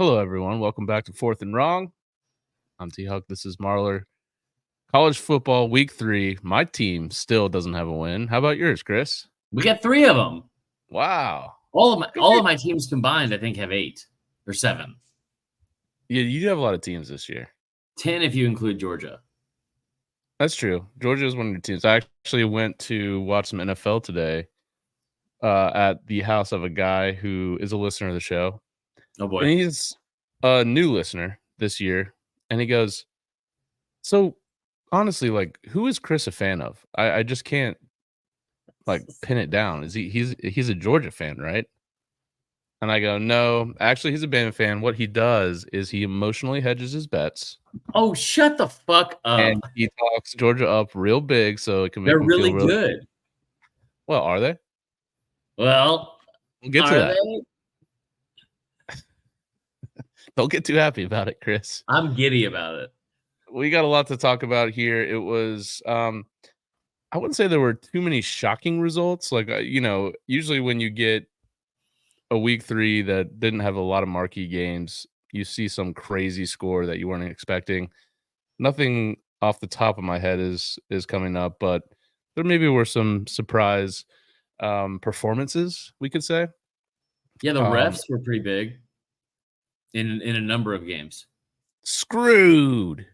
Hello, everyone. Welcome back to Fourth and Wrong. I'm T. Huck. This is Marler. College football week 3. My team still doesn't have a win. How about yours, Chris? We got 3 of them. Wow. All of my teams combined, I think, have 8 or 7. Yeah, you do have a lot of teams this year. 10 if you include Georgia. That's true. Georgia is one of your teams. I actually went to watch some NFL today at the house of a guy who is a listener of the show. Oh, boy. And he's a new listener this year. And he goes, so honestly, like, who is Chris a fan of? I just can't pin it down. He's a Georgia fan, right? And I go, no, actually he's a Bama fan. What he does is he emotionally hedges his bets. Oh, shut the fuck up. And he talks Georgia up real big so it can make They're them really feel good. Well, are they? Well, We'll get to that. they? Don't get too happy about it, Chris. I'm giddy about it. We got a lot to talk about here. It was I wouldn't say there were too many shocking results. Usually when you get a week 3 that didn't have a lot of marquee games, you see some crazy score that you weren't expecting. Nothing off the top of my head is coming up, but there maybe were some surprise performances, we could say. Yeah, the refs were pretty big in a number of games. Screwed.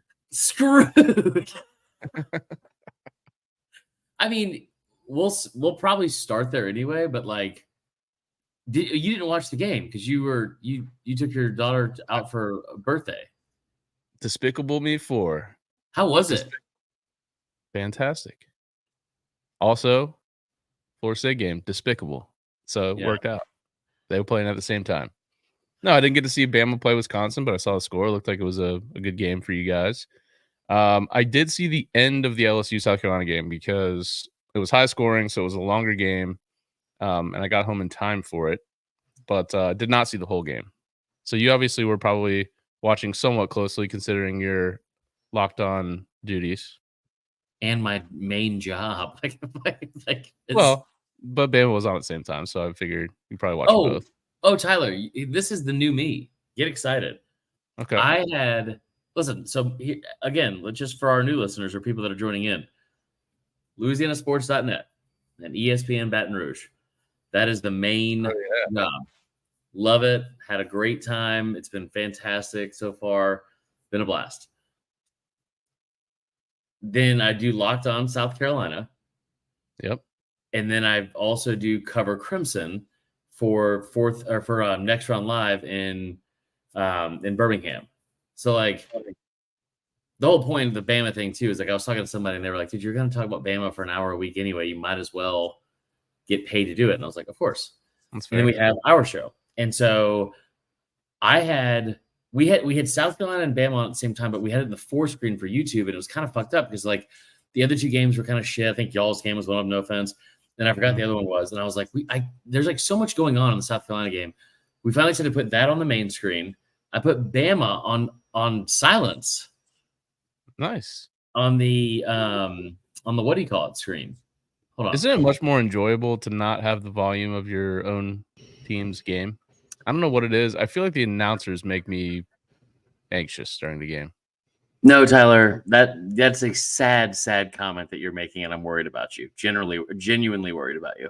I mean, we'll probably start there anyway, but you didn't watch the game because you took your daughter out for a birthday. Despicable Me 4. How was it? Fantastic. Also, Florida State game, despicable. So it worked out. They were playing at the same time. No, I didn't get to see Bama play Wisconsin, but I saw the score. It looked like it was a good game for you guys. I did see the end of the LSU South Carolina game because it was high scoring, so it was a longer game, and I got home in time for it, but did not see the whole game. So you obviously were probably watching somewhat closely considering your locked on duties. And my main job. Well, but Bama was on at the same time, so I figured you probably watched both. Oh, Tyler, this is the new me. Get excited. Okay. Listen, so again, just for our new listeners or people that are joining in, LouisianaSports.net and ESPN Baton Rouge. That is the main job. Love it. Had a great time. It's been fantastic so far. Been a blast. Then I do Locked On South Carolina. Yep. And then I also do Cover Crimson for Next Round Live in Birmingham. So the whole point of the Bama thing too is I was talking to somebody and they were like, dude, you're going to talk about Bama for an hour a week anyway. You might as well get paid to do it. And I was like, of course. That's fair. And then we have our show. And so we had South Carolina and Bama on at the same time, but we had it in the 4 screen for YouTube, and it was kind of fucked up because the other 2 games were kind of shit. I think y'all's game was one of them, no offense. And I forgot the other one was. And I was like, there's so much going on in the South Carolina game. We finally decided to put that on the main screen. I put Bama on silence. Nice. On the what do you call it screen. Hold on. Isn't it much more enjoyable to not have the volume of your own team's game? I don't know what it is. I feel like the announcers make me anxious during the game. No, Tyler, that's a sad comment that you're making, and I'm worried about you. Genuinely worried about you.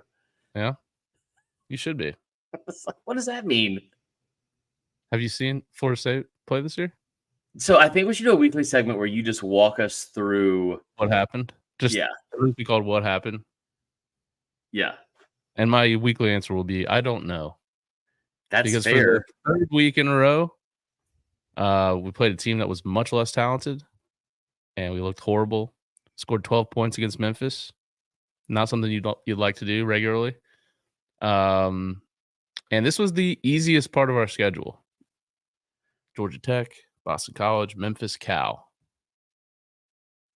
Yeah, you should be. What does that mean? Have you seen Florida State play this year? So I think we should do a weekly segment where you just walk us through what happened. It would be called What Happened. Yeah. And my weekly answer will be, I don't know. That's because fair. For the 3rd week in a row, we played a team that was much less talented, and we looked horrible. Scored 12 points against Memphis. Not something you'd like to do regularly. And this was the easiest part of our schedule. Georgia Tech, Boston College, Memphis, Cal.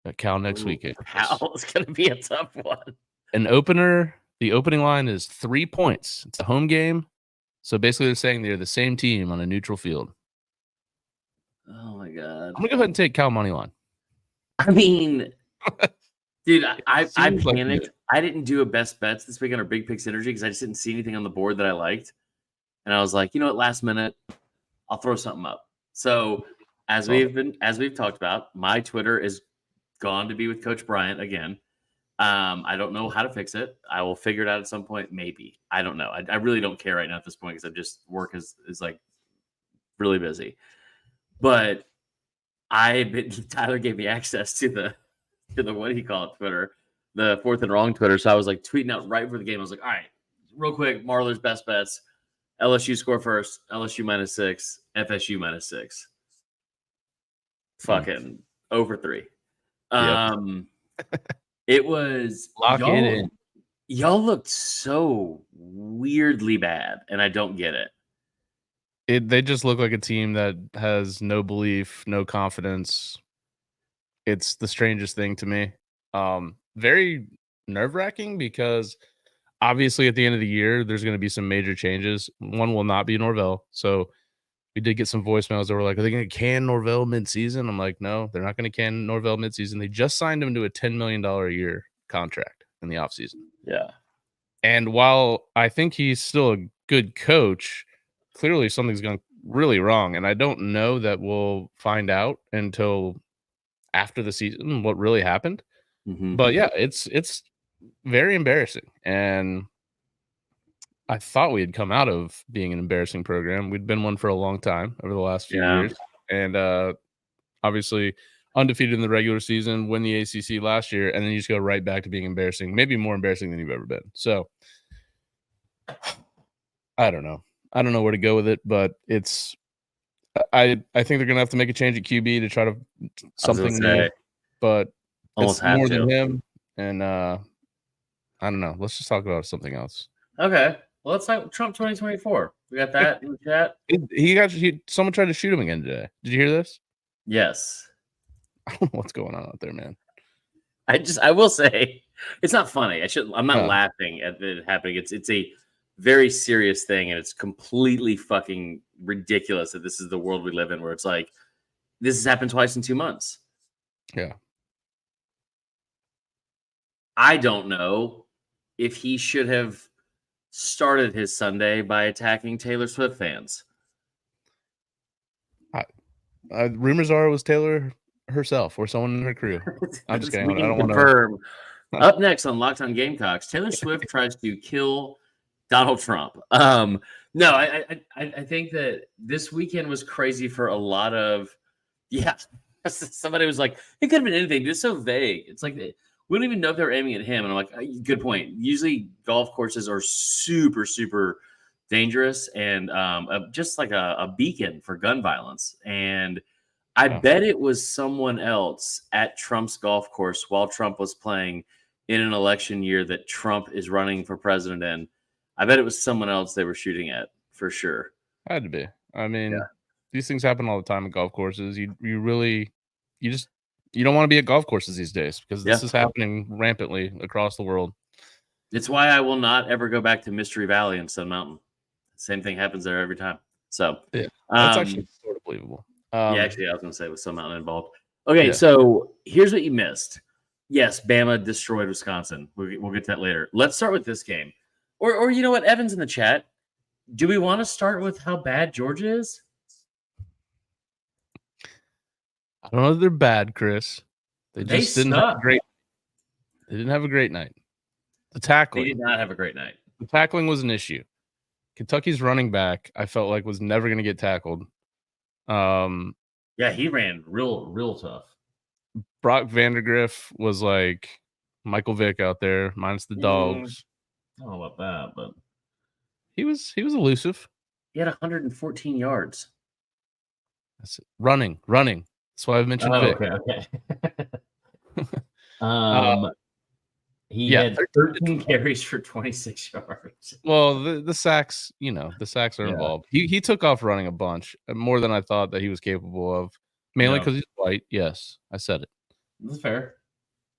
Got Cal next weekend. Cal is going to be a tough one. The opening line is 3 points. It's a home game. So basically they're saying they're the same team on a neutral field. Oh, my God. I'm going to go ahead and take Cal money line. I mean, dude, I panicked. I didn't do a best bets this week on our Big Picks Energy because I just didn't see anything on the board that I liked. And I was like, you know what, last minute, I'll throw something up. So as we've talked about, my Twitter is gone to be with Coach Bryant again. I don't know how to fix it. I will figure it out at some point. Maybe. I don't know. I really don't care right now at this point because work is like really busy. But Tyler gave me access to the what do you call it, Twitter, the Fourth and Wrong Twitter. So I was like tweeting out right before the game. I was like, all right, real quick, Marler's best bets. LSU score first, LSU -6, FSU -6. Fucking over 3. It was lock it in. Y'all looked so weirdly bad, and I don't get it. They just look like a team that has no belief, no confidence. It's the strangest thing to me. Very nerve-wracking because obviously at the end of the year, there's going to be some major changes. One will not be Norvell. So we did get some voicemails that were like, are they going to can Norvell mid-season? I'm like, no, they're not going to can Norvell mid-season. They just signed him to a $10 million a year contract in the offseason. Yeah. And while I think he's still a good coach, clearly something's gone really wrong. And I don't know that we'll find out until after the season what really happened. Mm-hmm. But yeah, it's very embarrassing. And I thought we had come out of being an embarrassing program. We'd been one for a long time over the last few years. And obviously undefeated in the regular season, win the ACC last year, and then you just go right back to being embarrassing, maybe more embarrassing than you've ever been. So I don't know. I don't know where to go with it, but it's I think they're gonna have to make a change at QB to try to something new. But almost it's more than him. And I don't know. Let's just talk about something else. Okay. Well, let's talk Trump 2024. We got that in the chat. Someone tried to shoot him again today. Did you hear this? Yes. I don't know what's going on out there, man. I will say it's not funny. I'm not laughing at it happening. It's a very serious thing, and it's completely fucking ridiculous that this is the world we live in, where it's like this has happened twice in 2 months. Yeah. I don't know if he should have started his Sunday by attacking Taylor Swift fans. Rumors are it was Taylor herself or someone in her crew. I'm just kidding. I don't want to confirm. Up next on Locked On Gamecocks, Taylor Swift tries to kill Donald Trump. No, I think that this weekend was crazy for a lot of. Yeah, somebody was like, it could have been anything. It's so vague. It's like we don't even know if they're aiming at him. And I'm like, good point. Usually golf courses are super, super dangerous and just like a beacon for gun violence. And I bet it was someone else at Trump's golf course while Trump was playing in an election year that Trump is running for president in. I bet it was someone else they were shooting at for sure. Had to be. I mean, these things happen all the time at golf courses. You don't want to be at golf courses these days because this is happening rampantly across the world. It's why I will not ever go back to Mystery Valley in Sun Mountain. Same thing happens there every time. So yeah, that's actually sort of believable. Actually, I was going to say with Sun Mountain involved. Okay, so here's what you missed. Yes, Bama destroyed Wisconsin. We'll get to that later. Let's start with this game. Or you know what? Evan's in the chat. Do we want to start with how bad Georgia is? I don't know if they're bad, Chris. They just didn't have a great. They didn't have a great night. The tackling. They did not have a great night. The tackling was an issue. Kentucky's running back, I felt like, was never going to get tackled. Yeah, he ran real tough. Brock Vandergriff was like Michael Vick out there, minus the dogs. I don't know about that, but he was elusive. He had 114 yards. That's it. Running. That's why I've mentioned Vic. Okay. He had 13 carries for 26 yards. Well, the sacks, the sacks are involved. He took off running a bunch, more than I thought that he was capable of, mainly because he's white. Yes, I said it. That's fair.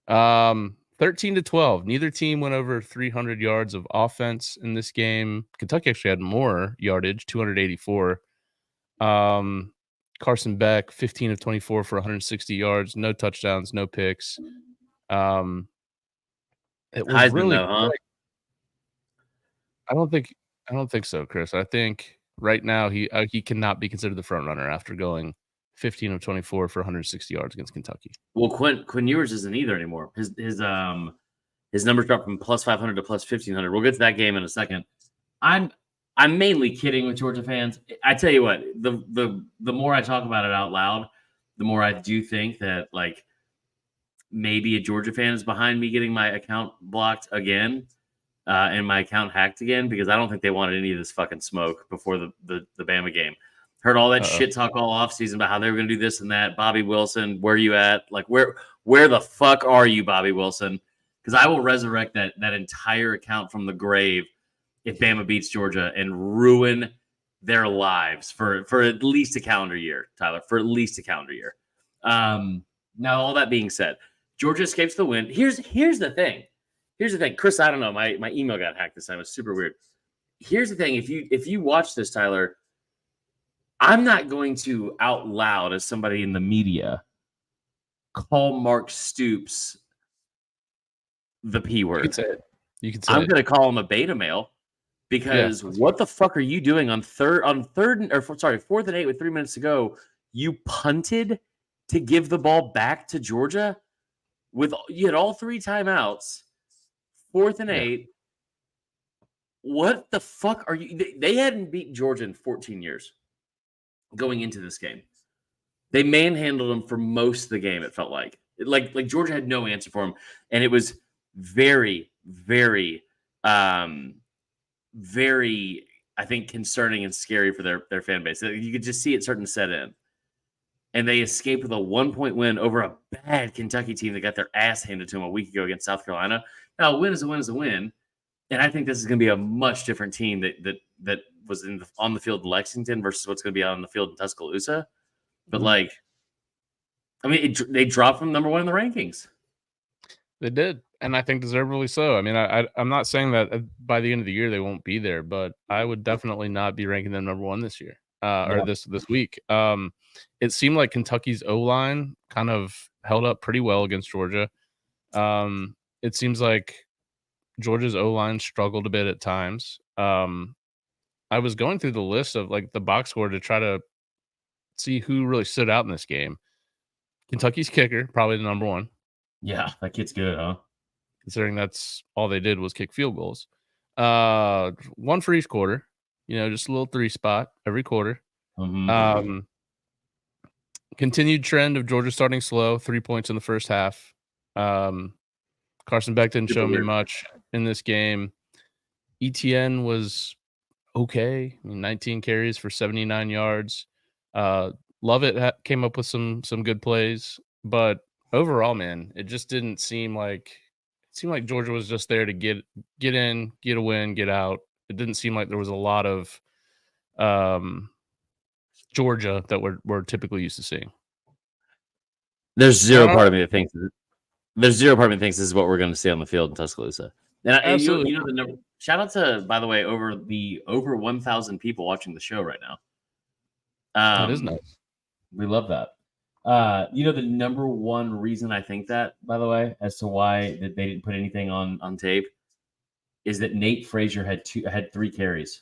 13-12. Neither team went over 300 yards of offense in this game. Kentucky actually had more yardage, 284. Carson Beck, 15 of 24 for 160 yards, no touchdowns, no picks. It was Heisman, really though, huh? I don't think so, Chris. I think right now he cannot be considered the front runner after going 15 of 24 for 160 yards against Kentucky. Well, Quinn Ewers isn't either anymore. His numbers dropped from plus 500 to plus 1,500. We'll get to that game in a second. I'm mainly kidding with Georgia fans. I tell you what, the more I talk about it out loud, the more I do think that like maybe a Georgia fan is behind me getting my account blocked again and my account hacked again, because I don't think they wanted any of this fucking smoke before the Bama game. Heard all that shit talk all offseason about how they were going to do this and that. Bobby Wilson, where you at? Like, where the fuck are you, Bobby Wilson? Because I will resurrect that entire account from the grave if Bama beats Georgia and ruin their lives for at least a calendar year, Tyler, for at least a calendar year. Now, all that being said, Georgia escapes the win. Here's the thing. Chris, I don't know. My email got hacked this time. It's super weird. Here's the thing. If you watch this, Tyler, I'm not going to out loud as somebody in the media call Mark Stoops the P word. You can say I'm going to call him a beta male, because what the fuck are you doing on fourth and 8 with 3 minutes to go? You punted to give the ball back to Georgia you had all 3 timeouts, 4th and 8. What the fuck are you? They hadn't beaten Georgia in 14 years going into this game. They manhandled them for most of the game. It felt like Georgia had no answer for them, and it was very, very, very, I think, concerning and scary for their fan base. You could just see it starting to set in. And they escaped with a 1-point win over a bad Kentucky team that got their ass handed to them a week ago against South Carolina. Now, a win is a win is a win. And I think this is going to be a much different team that was on the field in Lexington versus what's going to be on the field in Tuscaloosa. But, they dropped from number 1 in the rankings. They did, and I think deservedly so. I mean, I'm not saying that by the end of the year they won't be there, but I would definitely not be ranking them number 1 this year or this week. It seemed like Kentucky's O-line kind of held up pretty well against Georgia. It seems like Georgia's O-line struggled a bit at times. I was going through the list of like the box score to try to see who really stood out in this game. Kentucky's kicker, probably the number 1. Yeah, that kid's good, huh? Considering that's all they did was kick field goals. 1 for each quarter. Just a little 3 spot every quarter. Mm-hmm. Continued trend of Georgia starting slow, 3 points in the first half. Carson Beck didn't show me much in this game. ETN was okay. 19 carries for 79 yards. Lovett came up with some good plays, but overall, man, it just didn't seem like Georgia was just there to get in, get a win, get out. It didn't seem like there was a lot of Georgia that we're typically used to seeing. There's zero part of me that thinks this is what we're going to see on the field in Tuscaloosa. And absolutely, the number. Shout out to, by the way, over 1,000 people watching the show right now. That is nice. We love that. The number 1 reason I think that, by the way, as to why that they didn't put anything on tape, is that Nate Frazier had 3 carries.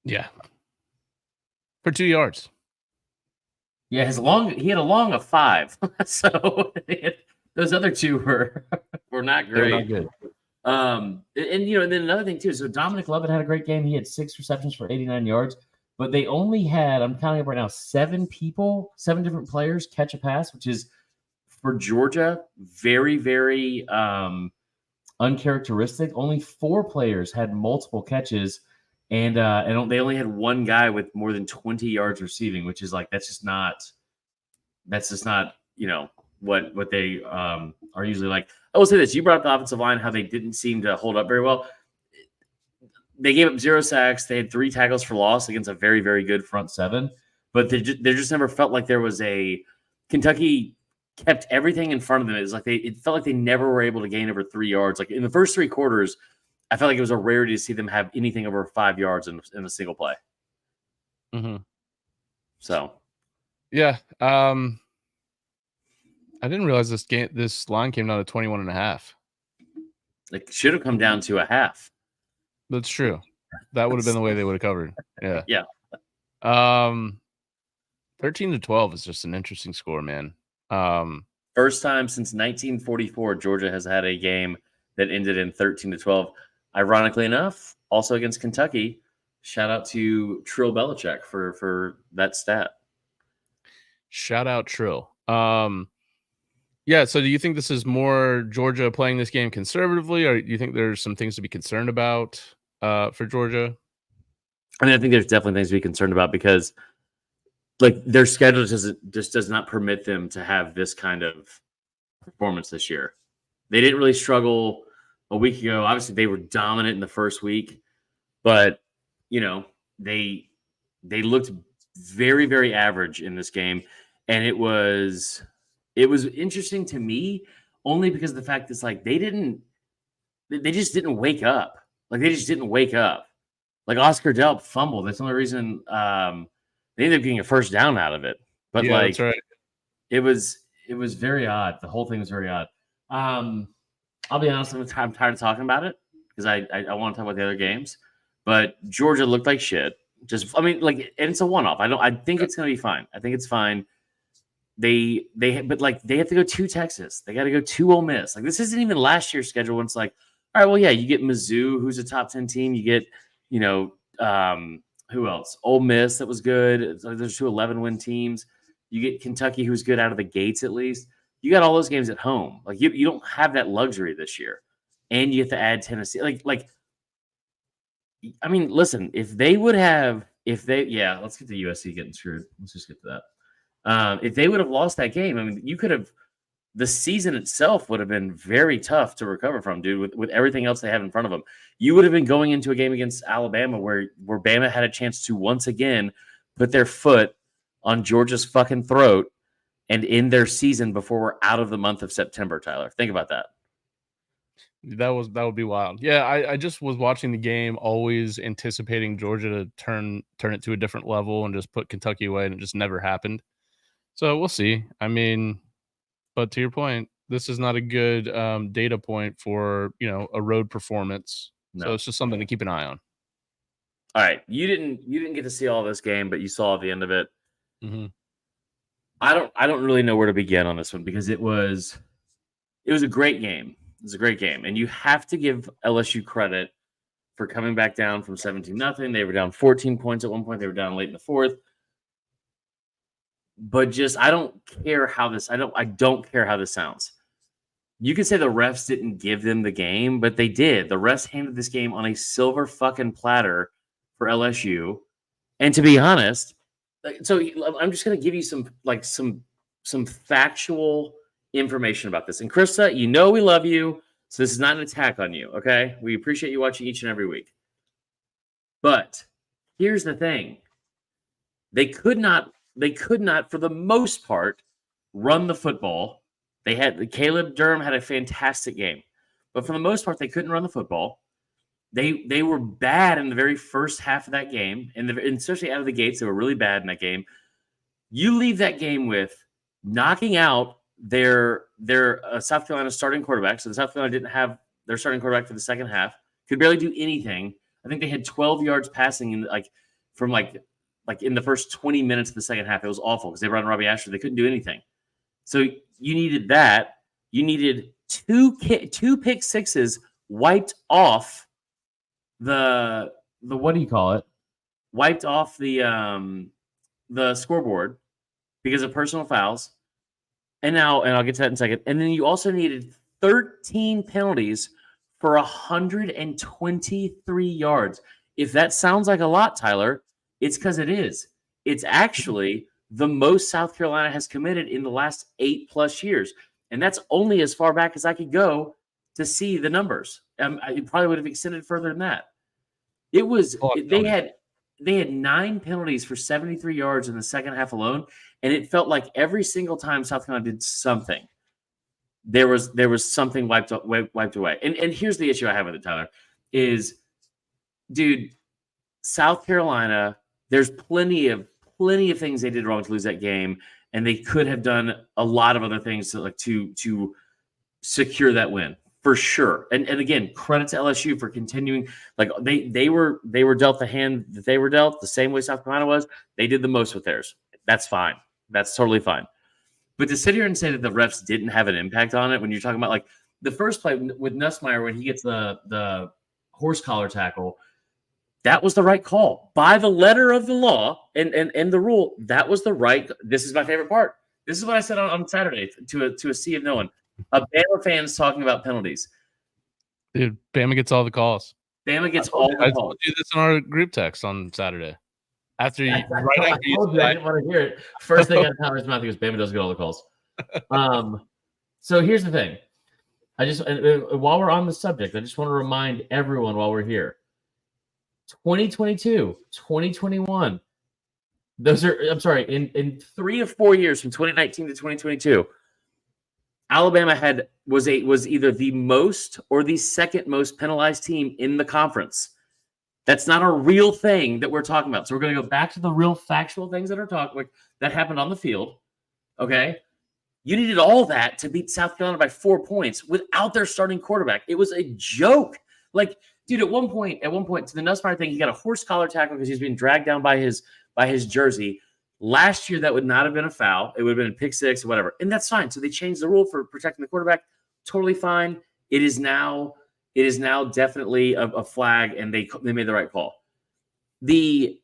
Yeah. For 2 yards. Yeah, he had a long of 5. So those other 2 were not great. They were not good. And then another thing too. So Dominic Lovett had a great game. He had 6 receptions for 89 yards, but they only had, I'm counting up right now, 7 different players catch a pass, which is for Georgia very, very uncharacteristic. Only 4 players had multiple catches. And they only had 1 guy with more than 20 yards receiving, which is like that's just not what they are usually like. I will say this: you brought up the offensive line, how they didn't seem to hold up very well. They gave up 0 sacks. They had 3 tackles for loss against a very, very good front 7, but they just never felt like there was a Kentucky kept everything in front of them. It felt like they never were able to gain over 3 yards. Like in the first 3 quarters, I felt like it was a rarity to see them have anything over 5 yards in a single play. Mm-hmm. So, yeah. I didn't realize this line came down to 21.5. It should have come down to a half. That's true. That would have been the way they would have covered. Yeah. Yeah. 13-12 is just an interesting score, man. First time since 1944, Georgia has had a game that ended in 13-12. Ironically enough, also against Kentucky. Shout out to Trill Belichick for that stat. Shout out Trill. Yeah, so do you think this is more Georgia playing this game conservatively, or do you think there's some things to be concerned about for Georgia? I mean, I think there's definitely things to be concerned about because like their schedule just does not permit them to have this kind of performance this year. They didn't really struggle a week ago. Obviously, they were dominant in the first week, but you know, they looked very, very average in this game. And it was interesting to me only because of the fact that like they just didn't wake up. Like they just didn't wake up. Like Oscar Delp fumbled. That's the only reason they ended up getting a first down out of it. But yeah, like that's right. it was very odd. The whole thing was very odd. I'll be honest, I'm tired of talking about it because I want to talk about the other games. But Georgia looked like shit. Just, I mean, like, and it's a one-off. I think it's gonna be fine. I think it's fine. But like they have to go to Texas. They got to go to Ole Miss. Like this isn't even last year's schedule. When it's like, all right, well, yeah, you get Mizzou, who's a top 10 team. You get, you know, who else? Ole Miss, that was good. There's 2 11-win teams. You get Kentucky, who's good out of the gates at least. You got all those games at home. Like you don't have that luxury this year, and you have to add Tennessee. Like. I mean, listen, let's get to USC getting screwed. Let's just get to that. If they would have lost that game, I mean, the season itself would have been very tough to recover from, dude, with everything else they have in front of them. You would have been going into a game against Alabama where Bama had a chance to once again put their foot on Georgia's fucking throat and end their season before we're out of the month of September, Tyler. Think about that. That would be wild. Yeah, I just was watching the game, always anticipating Georgia to turn it to a different level and just put Kentucky away, and it just never happened. So we'll see. I mean, but to your point, this is not a good data point for a road performance. No. So it's just something to keep an eye on. All right, you didn't get to see all this game, but you saw the end of it. Mm-hmm. I don't really know where to begin on this one because it was a great game. It was a great game, and you have to give LSU credit for coming back down from 17-0. They were down 14 points at one point. They were down late in the fourth. But just I don't care how this sounds. You could say the refs didn't give them the game, but they did. The refs handed this game on a silver fucking platter for LSU. And to be honest, so I'm just going to give you some factual information about this. And Krista, we love you, so this is not an attack on you, okay? We appreciate you watching each and every week. But here's the thing. They could not, for the most part, run the football. Caleb Durham had a fantastic game. But for the most part, they couldn't run the football. They were bad in the very first half of that game, and especially out of the gates, they were really bad in that game. You leave that game with knocking out their South Carolina starting quarterback. So the South Carolina didn't have their starting quarterback for the second half. Could barely do anything. I think they had 12 yards passing in in the first 20 minutes of the second half. It was awful because they brought in Robbie Asher. They couldn't do anything. So you needed that. You needed two pick sixes wiped off the what do you call it? Wiped off the scoreboard because of personal fouls. And I'll get to that in a second. And then you also needed 13 penalties for 123 yards. If that sounds like a lot, Tyler, it's because it is. It's actually the most South Carolina has committed in the last 8+ years. And that's only as far back as I could go to see the numbers. I probably would have extended further than that. They had 9 penalties for 73 yards in the second half alone. And it felt like every single time South Carolina did something, there was something wiped away. And here's the issue I have with it, Tyler, is, dude, South Carolina, there's plenty of things they did wrong to lose that game, and they could have done a lot of other things to secure that win. for sure. And again, credit to LSU for continuing. Like they were dealt the hand that they were dealt the same way South Carolina was. They did the most with theirs. That's fine. That's totally fine. But to sit here and say that the refs didn't have an impact on it when you're talking about like the first play with Nussmeier when he gets the horse collar tackle, that was the right call by the letter of the law and the rule. That was the right. This is my favorite part. This is what I said on Saturday to a sea of no one. A Bama fans talking about penalties. Dude, Bama gets all the calls. Bama gets all the calls. I told you this in our group text on Saturday. After you, right after you, I didn't want to hear it. First thing out of Tyler's mouth was Bama does get all the calls. So here's the thing. While we're on the subject, I just want to remind everyone while we're here. 2022, 2021. Those are, I'm sorry, in 3 to 4 years from 2019 to 2022, Alabama was either the most or the second most penalized team in the conference. That's not a real thing that we're talking about. So we're going to go back to the real factual things that that happened on the field. Okay. You needed all that to beat South Carolina by 4 points without their starting quarterback. It was a joke. Like, dude, at one point to the Nussmeier thing, he got a horse collar tackle because he's being dragged down by his jersey. Last year, that would not have been a foul. It would have been a pick six or whatever. And that's fine. So they changed the rule for protecting the quarterback. Totally fine. It is now definitely a flag, and they made the right call. The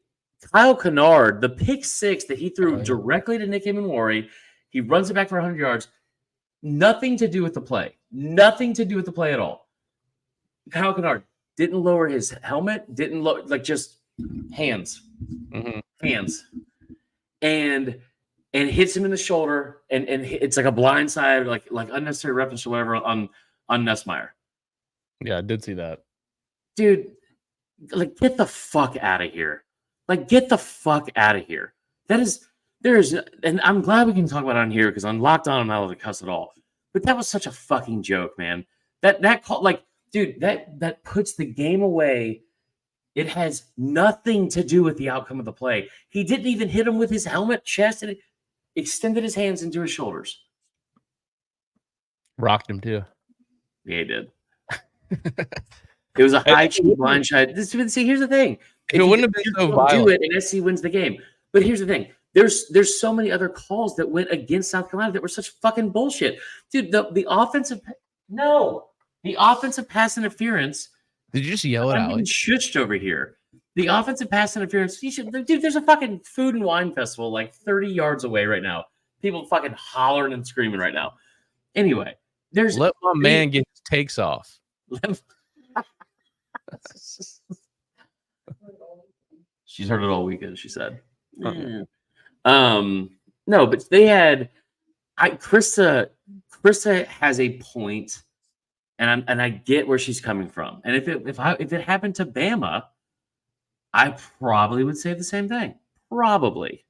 Kyle Kennard, the pick six that he threw directly to Nick Immanwori, he runs it back for 100 yards. Nothing to do with the play. Nothing to do with the play at all. Kyle Kennard didn't lower his helmet, just hands. Mm-hmm. Hands. And hits him in the shoulder, and it's like a blind side, like unnecessary reference or whatever on Nussmeier. Yeah, I did see that. Dude, like, get the fuck out of here. Like, get the fuck out of here. And I'm glad we can talk about it on here because on Locked On, I'm not allowed to cuss at all. But that was such a fucking joke, man. That call, like, dude, that puts the game away. It has nothing to do with the outcome of the play. He didn't even hit him with his helmet, chest, and extended his hands into his shoulders. Rocked him too. Yeah, he did. It was a high cheek blind shot. See, here's the thing. It wouldn't have been so violent. Do it, and SC wins the game. But here's the thing. There's so many other calls that went against South Carolina that were such fucking bullshit. Dude, the offensive pass interference. Did you just yell it out? I'm shushed over here. The offensive pass interference. Dude, there's a fucking food and wine festival like 30 yards away right now. People fucking hollering and screaming right now. Anyway, let my man get his takes off. She's heard it all weekend, she said. No, but they had Krista has a point, and I get where she's coming from. And if it happened to Bama, I probably would say the same thing. Probably.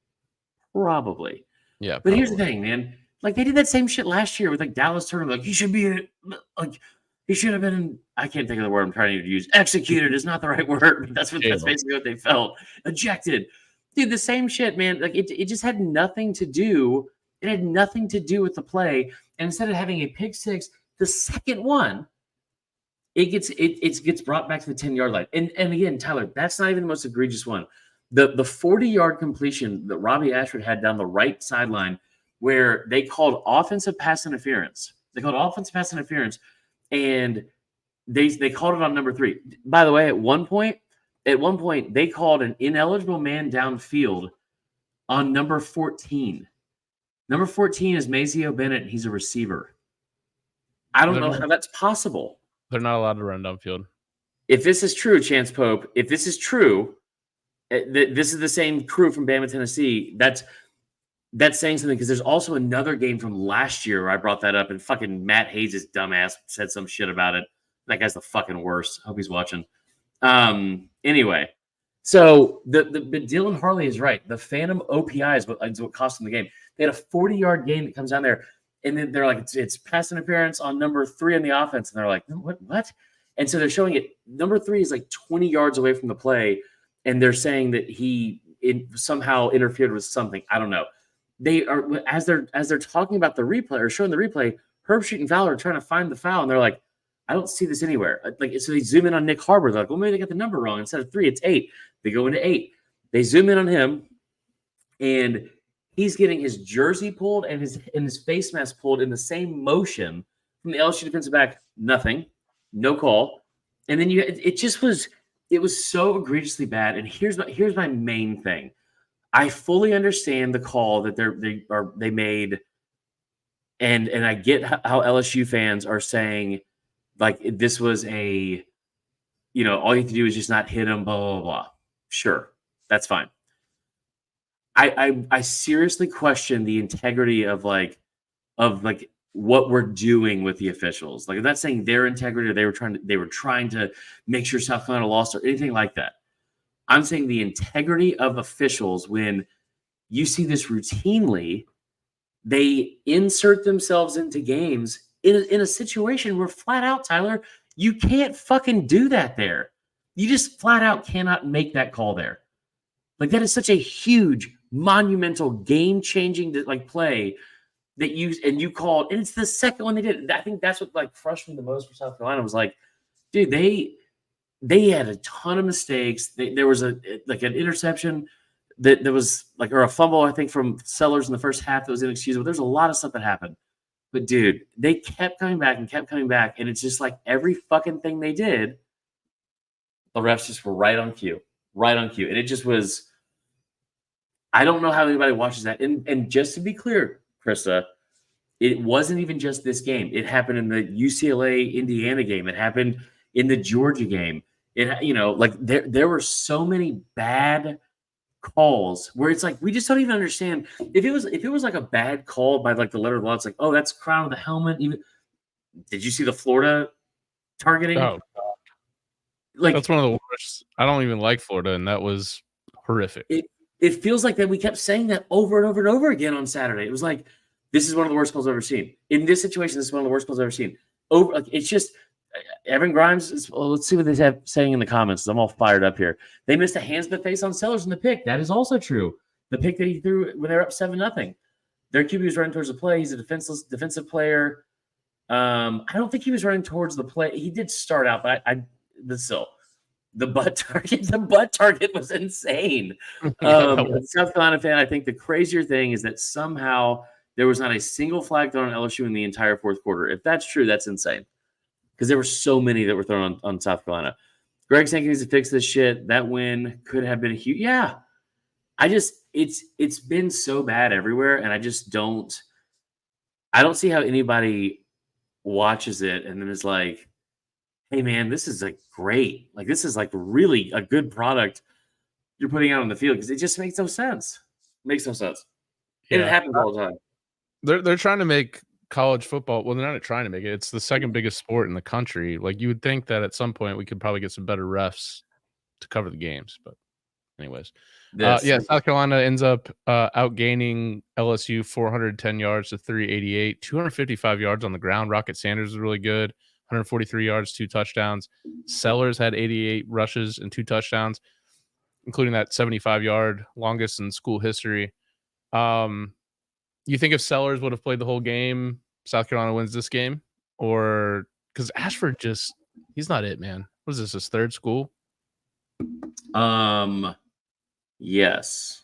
Yeah. But here's the thing, man. Like, they did that same shit last year with like Dallas Turner. Like, he should have been. I can't think of the word I'm trying to use. Executed is not the right word, but that's basically what they felt. Ejected. Dude, the same shit, man. Like, it just had nothing to do. It had nothing to do with the play. And instead of having a pick six, the second one, it gets brought back to the 10-yard line. And again, Tyler, that's not even the most egregious one. The 40-yard completion that Robbie Ashford had down the right sideline, where they called offensive pass interference. And they called it on number 3. By the way, at one point, they called an ineligible man downfield on number 14. Number 14 is Mazeo Bennett, and he's a receiver. I don't know how that's possible. They're not allowed to run downfield. If this is true, Chance Pope, if this is true, this is the same crew from Bama, Tennessee. That's saying something, because there's also another game from last year where I brought that up, and fucking Matt Hayes' dumbass said some shit about it. That guy's the fucking worst. Hope he's watching. Anyway, so but Dylan Harley is right. The Phantom OPI is what cost them the game. They had a 40-yard game that comes down there, and then they're like, it's pass interference on number 3 on the offense, and they're like, what? And so they're showing it. Number 3 is like 20 yards away from the play, and they're saying that he somehow interfered with something. I don't know. They are, as they're talking about the replay or showing the replay, Herbstreit and Fowler are trying to find the foul, and they're like, I don't see this anywhere. Like, so they zoom in on Nick Harbor. They're like, well, maybe they got the number wrong. Instead of 3, it's 8. They go into 8. They zoom in on him, and he's getting his jersey pulled and his face mask pulled in the same motion from the LSU defensive back. Nothing, no call. And then it was so egregiously bad. And here's my main thing. I fully understand the call that they made, and I get how LSU fans are saying, like, this was a, all you have to do is just not hit him, blah, blah, blah. Sure, that's fine. I seriously question the integrity of what we're doing with the officials. Like, I'm not saying their integrity, or they were trying to make sure South Carolina lost or anything like that. I'm saying the integrity of officials, when you see this routinely, they insert themselves into games in a situation where, flat out, Tyler, you can't fucking do that there. You just flat out cannot make that call there. Like, that is such a huge, monumental, game-changing play that you called, and it's the second one they did. I think that's what frustrated me the most for South Carolina was dude, they had a ton of mistakes. There was an interception that was or a fumble, I think, from Sellers in the first half that was inexcusable. There's a lot of stuff that happened. But, dude, they kept coming back, and it's just like every fucking thing they did, the refs just were right on cue. And it just was – I don't know how anybody watches that. And just to be clear, Krista, it wasn't even just this game. It happened in the UCLA-Indiana game. It happened in the Georgia game. There were so many bad – calls where it's we just don't even understand. If it was like a bad call by the letter of the law, it's oh, that's crown of the helmet. Even did you see the Florida targeting? Oh, that's one of the worst. I don't even like Florida, and that was horrific. It feels like that we kept saying that over and over and over again on Saturday. It was this is one of the worst calls I've ever seen. In this situation, this is one of the worst calls I've ever seen. It's just Evan Grimes. Let's see what they have saying in the comments. I'm all fired up here. They missed a hands to the face on Sellers in the pick. That is also true. The pick that he threw when they were up 7-0. Their QB was running towards the play. He's a defensive player. I don't think he was running towards the play. He did start out, but the butt target was insane. South Carolina fan, I think the crazier thing is that somehow there was not a single flag thrown on LSU in the entire fourth quarter. If that's true, that's insane. Because there were so many that were thrown on South Carolina. Greg Sankey needs to fix this shit. That win could have been a huge. Yeah, it's been so bad everywhere, and I don't see how anybody watches it and then is like, hey man, this is great. This is really a good product you're putting out on the field, because it just makes no sense. Yeah. And it happens all the time. They're trying to make college football. Well, they're not trying to make it. It's the second biggest sport in the country. You would think that at some point we could probably get some better refs to cover the games. But anyways, South Carolina ends up outgaining LSU 410 yards to 388, 255 yards on the ground. Rocket Sanders was really good, 143 yards, 2 touchdowns. Sellers had 88 rushes and 2 touchdowns, including that 75-yard longest in school history. You think if Sellers would have played the whole game, South Carolina wins this game? Or because Ashford he's not it, man. What is this, his third school? Yes.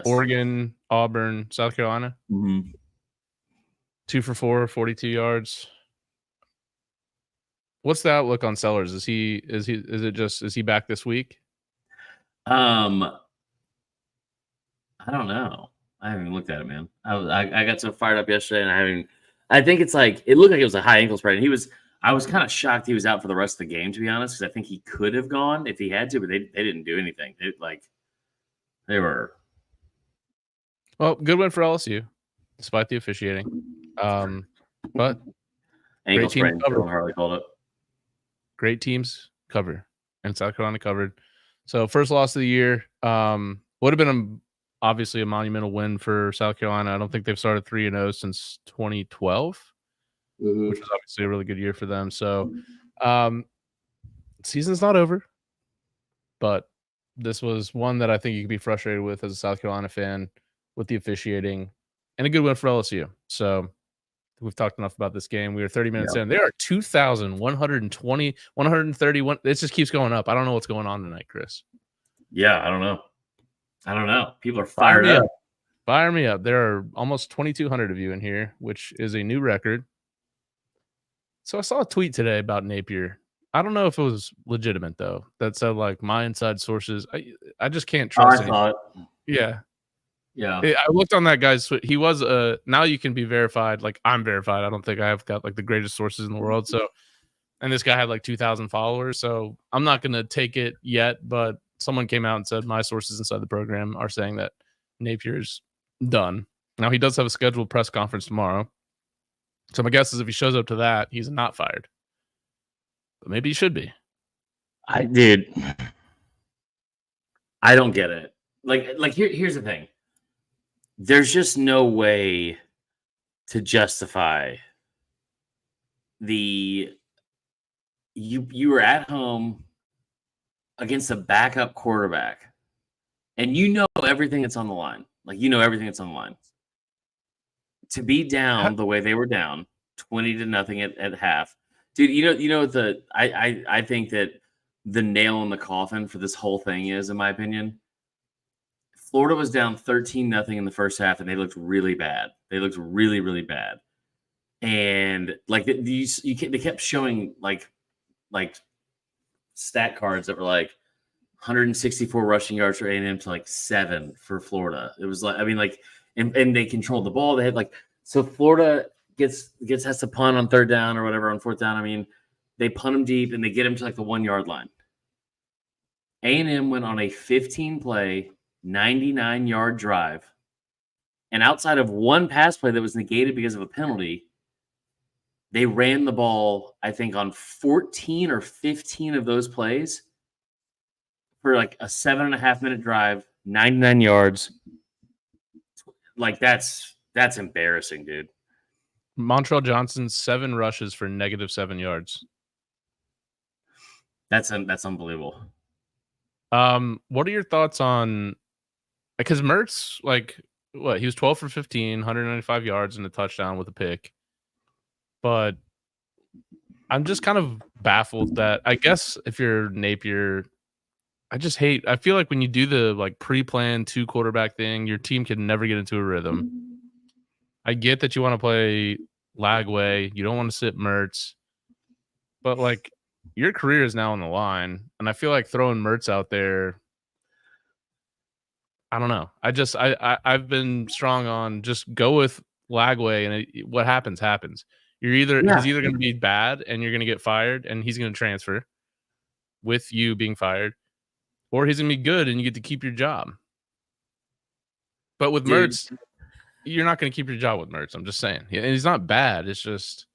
Oregon, Auburn, South Carolina. 2 for 4, 42 yards. What's the outlook on Sellers? Is he back this week? I don't know. I haven't even looked at it, man. I got so fired up yesterday, and I think it's it looked like it was a high ankle sprain. I was kind of shocked he was out for the rest of the game, to be honest, because I think he could have gone if he had to, but they didn't do anything. They were. Well, good win for LSU, despite the officiating. But ankle sprain, Harley called it. Great teams cover, and South Carolina covered. So first loss of the year. Would have been obviously a monumental win for South Carolina. I don't think they've started 3-0 since 2012, which was obviously a really good year for them. So season's not over, but this was one that I think you could be frustrated with as a South Carolina fan with the officiating, and a good win for LSU. So we've talked enough about this game. We were 30 minutes in. There are 2,120, 131. It just keeps going up. I don't know what's going on tonight, Chris. Yeah, I don't know. People are fired up. Fire me up. There are almost 2,200 of you in here, which is a new record. So I saw a tweet today about Napier. I don't know if it was legitimate, though. That said, like, my inside sources. I just can't trust I thought. Yeah. Yeah. I looked on that guy's. He was now you can be verified. Like, I'm verified. I don't think I have got like the greatest sources in the world. So, and this guy had like 2,000 followers. So I'm not going to take it yet. But someone came out and said my sources inside the program are saying that Napier's done. Now he does have a scheduled press conference tomorrow. So my guess is if he shows up to that, he's not fired. But maybe he should be. I don't get it. Like here's the thing. There's just no way to justify you were at home against a backup quarterback and you know everything that's on the line. Like, you know everything that's on the line. To be down the way they were down, 20-0 at half. Dude, I think that the nail in the coffin for this whole thing is, in my opinion, Florida was down 13-0 in the first half, and they looked really bad. They looked really, really bad. And like they kept showing like stat cards that were like 164 rushing yards for A&M to like 7 for Florida. It was like, I mean, like, and they controlled the ball. They had like, so Florida has to punt on 3rd down or whatever on 4th down. I mean, they punt them deep and they get them to like the 1 yard line. A&M went on a 15-play, 99-yard drive. And outside of one pass play that was negated because of a penalty, they ran the ball, I think, on 14 or 15 of those plays for like a 7.5-minute drive, 99 yards. Like, that's embarrassing, dude. Montrell Johnson, 7 rushes for -7 yards. That's unbelievable. What are your thoughts on, because Mertz, like, what, he was 12 for 15, 195 yards and a touchdown with a pick. But I'm just kind of baffled that, I guess if you're Napier, I feel like when you do the like pre-planned 2-quarterback thing, your team can never get into a rhythm. I get that you want to play Lagway, you don't want to sit Mertz, but like your career is now on the line, and I feel like throwing Mertz out there, I don't know. I've been strong on just go with Lagway, and what happens. He's either going to be bad and you're going to get fired and he's going to transfer with you being fired, or he's going to be good and you get to keep your job. But with Mertz, you're not going to keep your job with Mertz. I'm just saying. And he's not bad. It's just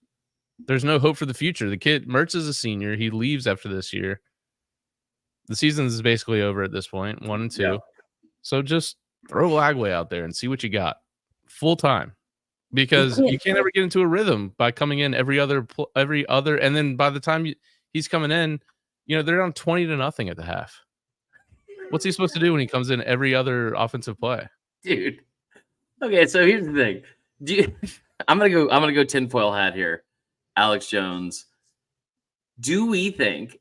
there's no hope for the future. The kid, Mertz, is a senior. He leaves after this year. The season is basically over at this point, 1 and 2. Yeah. So just throw Lagway out there and see what you got full time, because you can't ever get into a rhythm by coming in every other, and then by the time he's coming in, they're down 20-0 at the half. What's he supposed to do when he comes in every other offensive play, dude? Okay, so here's the thing. I'm gonna go tinfoil hat here, Alex Jones. Do we think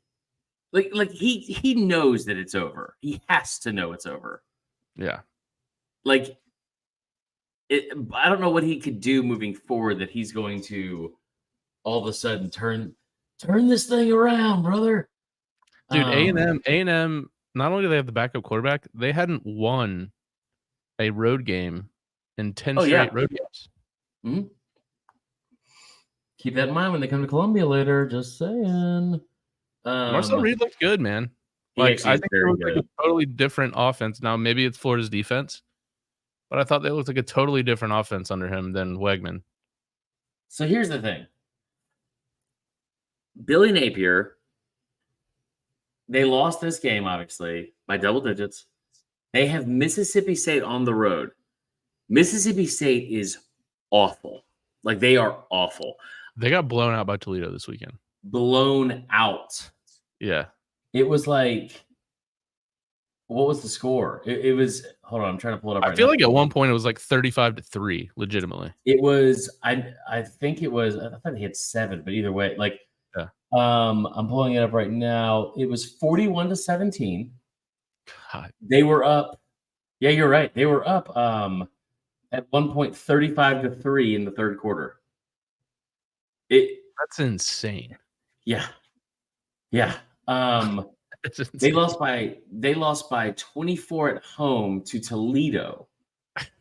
like he knows that it's over? He has to know it's over. Yeah. Like, I don't know what he could do moving forward that he's going to all of a sudden turn this thing around, brother. Dude, A&M, not only do they have the backup quarterback, they hadn't won a road game in 10 straight road games. Mm-hmm. Keep that in mind when they come to Columbia later. Just saying. Marcel Reed looks good, man. Like, I think it looks like a totally different offense. Now, maybe it's Florida's defense, but I thought they looked like a totally different offense under him than Wegman. So here's the thing. Billy Napier, they lost this game, obviously, by double digits. They have Mississippi State on the road. Mississippi State is awful. Like, they are awful. They got blown out by Toledo this weekend. Blown out. Yeah. It was like What was the score? It was. Hold on, I'm trying to pull it up. I feel like at one point it was like 35-3, legitimately. It was. I think it was. I thought he had 7, but either way, like, yeah. I'm pulling it up right now. It was 41-17. God. They were up. Yeah, you're right. They were up. At one point, 35-3 in the third quarter. That's insane. Yeah. They lost by 24 at home to Toledo.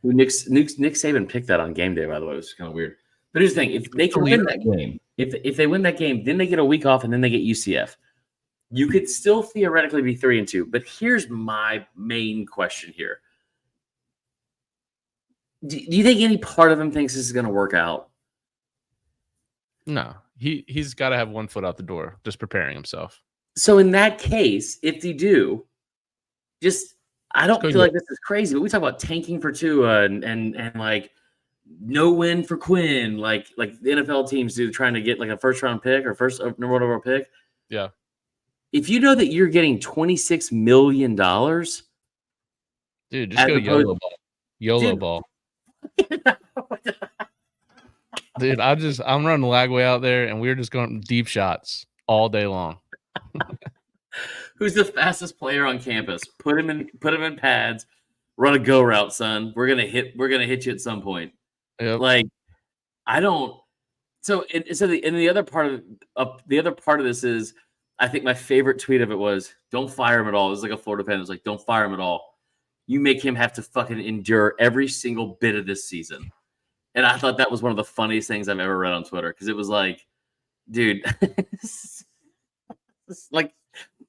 Nick Saban picked that on game day, by the way. It was kind of weird. But here's the thing: if they can win that game, if they win that game, then they get a week off and then they get UCF. You could still theoretically be 3-2. But here's my main question here: do you think any part of him thinks this is going to work out? No, he's got to have one foot out the door, just preparing himself. So in that case, if they do, I don't feel like this is crazy, but we talk about tanking for Tua and like no win for Quinn, like the NFL teams do, trying to get like a first round pick or first number one overall pick. Yeah. If you know that you're getting $26 million, dude, just go YOLO ball. YOLO ball. Dude, I'm running Lagway out there, and we're just going deep shots all day long. Who's the fastest player on campus? Put him in pads. Run a go route, son. We're gonna hit you at some point. Yep. Like, I don't. So the other part of this is, I think my favorite tweet of it was, "Don't fire him at all." It was like a Florida fan. It was like, "Don't fire him at all. You make him have to fucking endure every single bit of this season." And I thought that was one of the funniest things I've ever read on Twitter, because it was like, dude, like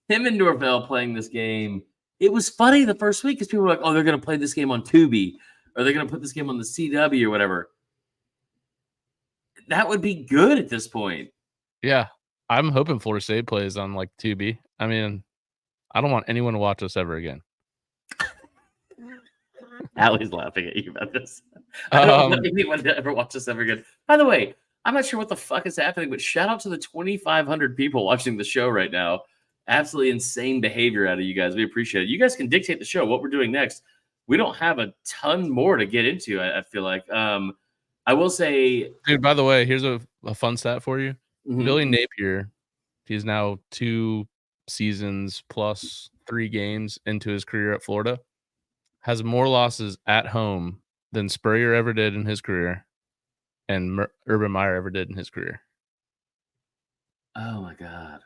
him and Norvell playing this game. It was funny the first week because people were like, "Oh, they're going to play this game on Tubi, or they're going to put this game on the CW or whatever." That would be good at this point. Yeah, I'm hoping Florida State plays on like Tubi. I mean, I don't want anyone to watch us ever again. Allie's laughing at you about this. I don't want anyone to ever watch us ever again. By the way, I'm not sure what the fuck is happening, but shout out to the 2,500 people watching the show right now. Absolutely insane behavior out of you guys. We appreciate it. You guys can dictate the show, what we're doing next. We don't have a ton more to get into, I feel like. I will say... Dude, by the way, here's a fun stat for you. Mm-hmm. Billy Napier, he's now 2 seasons plus 3 games into his career at Florida, has more losses at home than Spurrier ever did in his career and Urban Meyer ever did in his career. Oh, my God.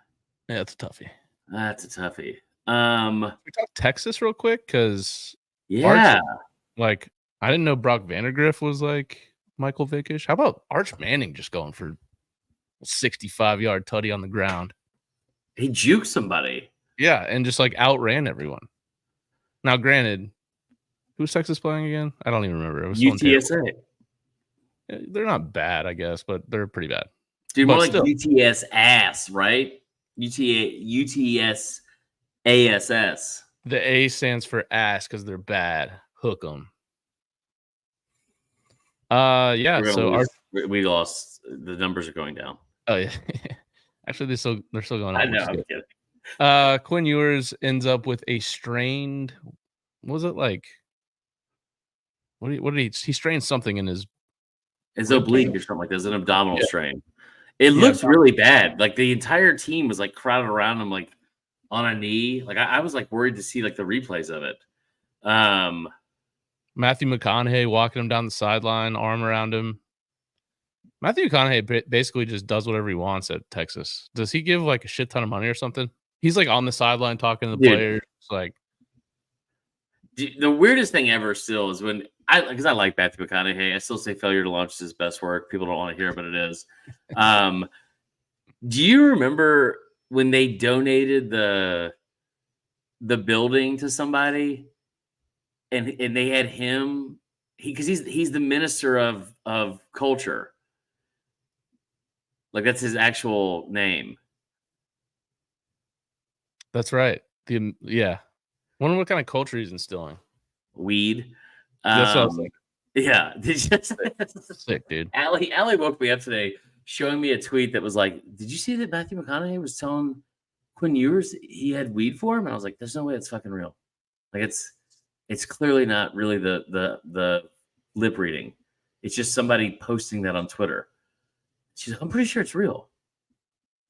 Yeah, that's a toughie. That's a toughie. We talk Texas real quick, because yeah, I didn't know Brock Vandagriff was like Michael Vickish. How about Arch Manning just going for a 65-yard tutty on the ground? He juked somebody. Yeah, and just like outran everyone. Now, granted, who's Texas playing again? I don't even remember. It was UTSA. They're not bad, I guess, but they're pretty bad. Dude, more like UTS ass, right? UTS ASS. The A stands for ass because they're bad. Hook them. Yeah. So we lost. The numbers are going down. Oh yeah. Actually, they're still going up. I know. I'm kidding. Quinn Ewers ends up with a strained. What was it like? What did he strained something in his oblique or something like that. It's an abdominal strain. It looked really bad. Like the entire team was like crowded around him, like on a knee. Like I was like worried to see like the replays of it. Matthew McConaughey walking him down the sideline, arm around him. Matthew McConaughey basically just does whatever he wants at Texas. Does he give like a shit ton of money or something? He's like on the sideline talking to the players. Like, the weirdest thing ever still is when because I like Matthew McConaughey. I still say failure to launch is his best work. People don't want to hear it, but it is. Do you remember when they donated the building to somebody, and they had him? Because he's the minister of culture. Like that's his actual name. That's right. Wonder what kind of culture he's instilling. Weed. That's what I was thinking. Yeah. Sick, dude. Allie woke me up today showing me a tweet that was like, "Did you see that Matthew McConaughey was telling Quinn Ewers he had weed for him?" And I was like, "There's no way it's fucking real." Like it's clearly not really the lip reading. It's just somebody posting that on Twitter. She's I'm pretty sure it's real.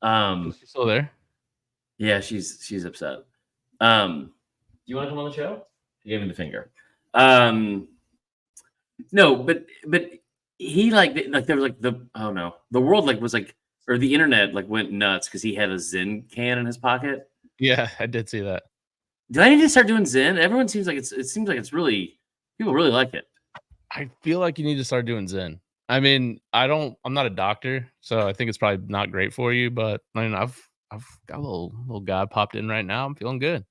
Is she still there? Yeah, she's upset. Do you want to come on the show? She gave me the finger. No, but he like there was like the world like was like, or the internet like went nuts because he had a Zen can in his pocket. Yeah, I did see that. Do I need to start doing Zen? Everyone seems like it seems like it's really, people really like it. I feel like you need to start doing Zen. I mean, I'm not a doctor, so I think it's probably not great for you, but I mean, I've got a little guy popped in right now. I'm feeling good.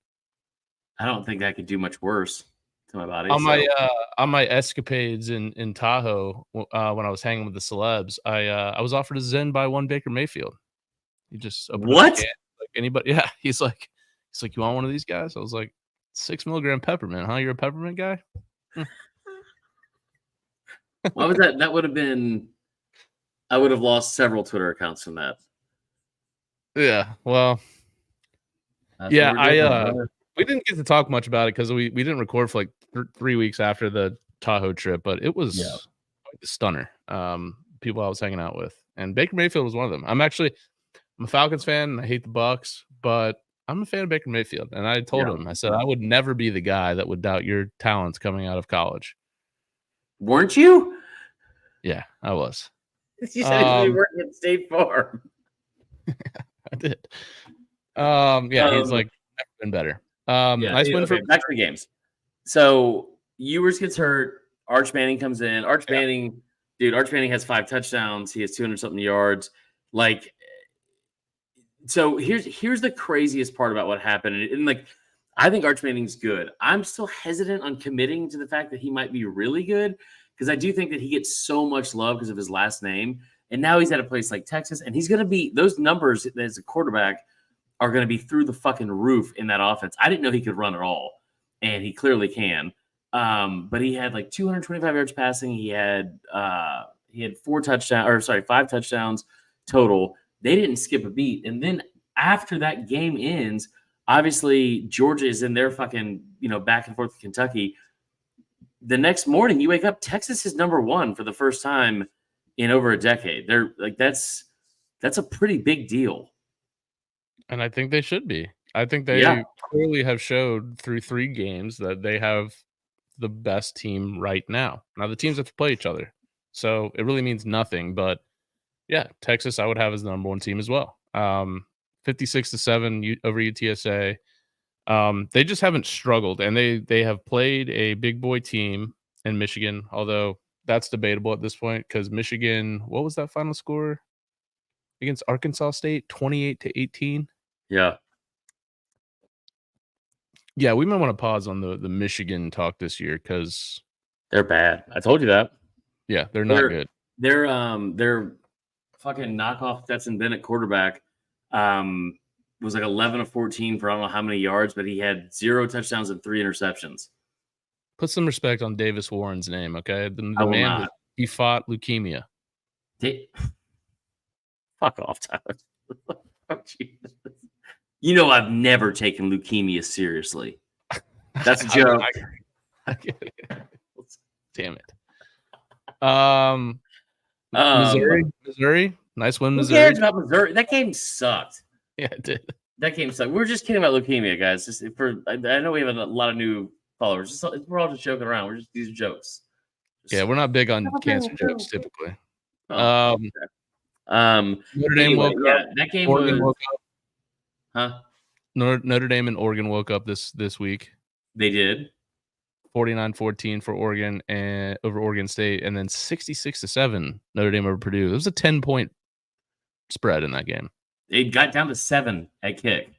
I don't think that could do much worse to my body. On my escapades in Tahoe, when I was hanging with the celebs, I was offered a Zen by one Baker Mayfield. He just opened up a can, like anybody. Yeah, he's like, you want one of these guys? I was like, 6 milligram peppermint, huh? You're a peppermint guy? Why was that? That would have been, I would have lost several Twitter accounts from that. Yeah, well, we didn't get to talk much about it because we didn't record for like 3 weeks after the Tahoe trip, but it was a stunner. People I was hanging out with, and Baker Mayfield was one of them. I'm a Falcons fan. I hate the Bucks, but I'm a fan of Baker Mayfield, and I told him, I said, I would never be the guy that would doubt your talents coming out of college. Weren't you? Yeah, I was. You said you worked at State Farm. I did. He's like never been better. Nice win for back to the games. So Ewers gets hurt. Arch Manning comes in. Arch Manning has 5 touchdowns. He has 200-something yards. Like, so here's the craziest part about what happened. And like, I think Arch Manning's good. I'm still hesitant on committing to the fact that he might be really good, because I do think that he gets so much love because of his last name. And now he's at a place like Texas, and he's going to be, those numbers as a quarterback are going to be through the fucking roof in that offense. I didn't know he could run at all, and he clearly can. But he had like 225 yards passing. He had 5 touchdowns total. They didn't skip a beat. And then after that game ends, obviously Georgia is in their fucking, back and forth with Kentucky. The next morning you wake up, Texas is number 1 for the first time in over a decade. They're like, that's a pretty big deal. And I think they should be. I think they clearly have showed through 3 games that they have the best team right now. Now the teams have to play each other, so it really means nothing. But yeah, Texas I would have as the number 1 team as well. 56-7 over UTSA. They just haven't struggled, and they have played a big boy team in Michigan, although that's debatable at this point because Michigan, what was that final score against Arkansas State? 28-18. Yeah, we might want to pause on the Michigan talk this year because they're bad. I told you that. Yeah, they're not good. They're fucking knockoff Stetson Bennett quarterback. Was like 11 of 14 for I don't know how many yards, but he had 0 touchdowns and 3 interceptions. Put some respect on Davis Warren's name, okay? The man, he fought leukemia. Fuck off, Tyler. Oh, Jesus. I've never taken leukemia seriously. That's a joke. I get it. Damn it. Missouri. Nice win, Missouri. Who cares about Missouri? That game sucked. Yeah, it did. That game sucked. We were just kidding about leukemia, guys. I know we have a lot of new followers. We're all just joking around. These are jokes. We're not big on cancer jokes typically. Notre Dame woke up. That game Oregon woke up. Huh? Notre Dame and Oregon woke up this week. They did. 49-14 for Oregon and over Oregon State, and then 66-7 Notre Dame over Purdue. It was a 10-point spread in that game. It got down to 7 at kick.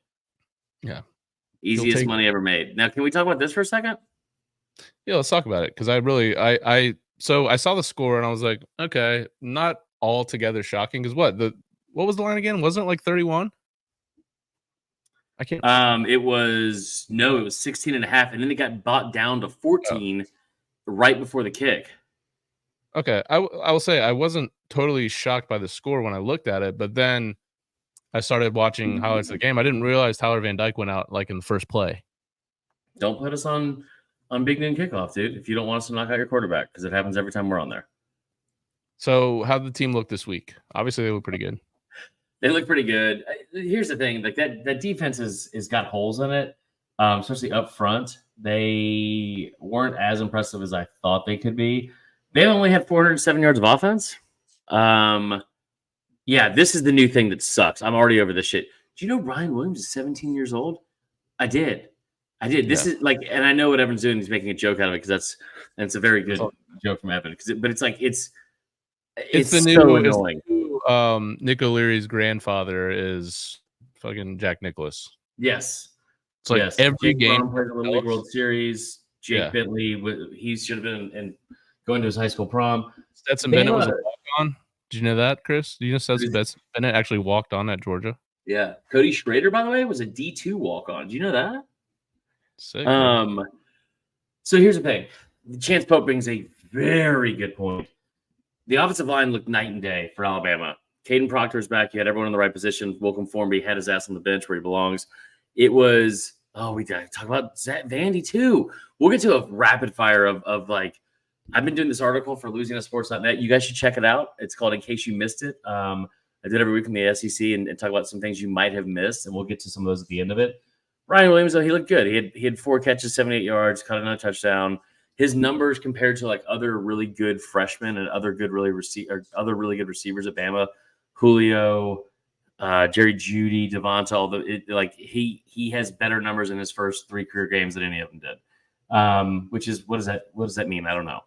Yeah. Easiest money ever made. Now, can we talk about this for a second? Yeah, let's talk about it. Because I saw the score and I was like, okay, not altogether shocking. Because what was the line again? Wasn't it like 31? I can't. It was 16.5, and then it got bought down to 14 right before the kick. Okay, I will say I wasn't totally shocked by the score when I looked at it, but then I started watching highlights of the game. I didn't realize Tyler Van Dyke went out like in the first play. Don't put us on big noon kickoff, dude. If you don't want us to knock out your quarterback, because it happens every time we're on there. So how'd the team look this week? Obviously, they look pretty good. They look pretty good. Here's the thing: like that defense is got holes in it, especially up front. They weren't as impressive as I thought they could be. They only had 407 yards of offense. Yeah, this is the new thing that sucks. I'm already over this shit. Do you know Ryan Williams is 17 years old? I did. This is like, and I know what Evan's doing. He's making a joke out of it because it's a very good joke from Evan. But it's like it's the new, so annoying. Nick O'Leary's grandfather is fucking Jack Nicklaus. Yes, it's like every game plays the Little League World Series. Jake Bentley, he should have been in going to his high school prom. Stetson Bennett was a walk-on. Did you know that, Chris? Do you know Stetson Bennett actually walked on at Georgia? Yeah. Cody Schrader, by the way, was a D2 walk-on. Do you know that? Sick. So here's the thing. Chance Pope brings a very good point. The offensive line looked night and day for Alabama. Caden Proctor's back. You had everyone in the right position. Wilcom Formby had his ass on the bench where he belongs. It was, we got to talk about Vandy too. We'll get to a rapid fire of like, I've been doing this article for LouisianaSports.net. You guys should check it out. It's called In Case You Missed It. I did every week in the SEC and talk about some things you might have missed, and we'll get to some of those at the end of it. Ryan Williams, though, he looked good. He had 4 catches, 78 yards, caught another touchdown. His numbers compared to like other really good freshmen and other really good receivers at Bama, Julio, Jerry Jeudy, Devonta, he has better numbers in his first 3 career games than any of them did. Which is what does that mean? I don't know.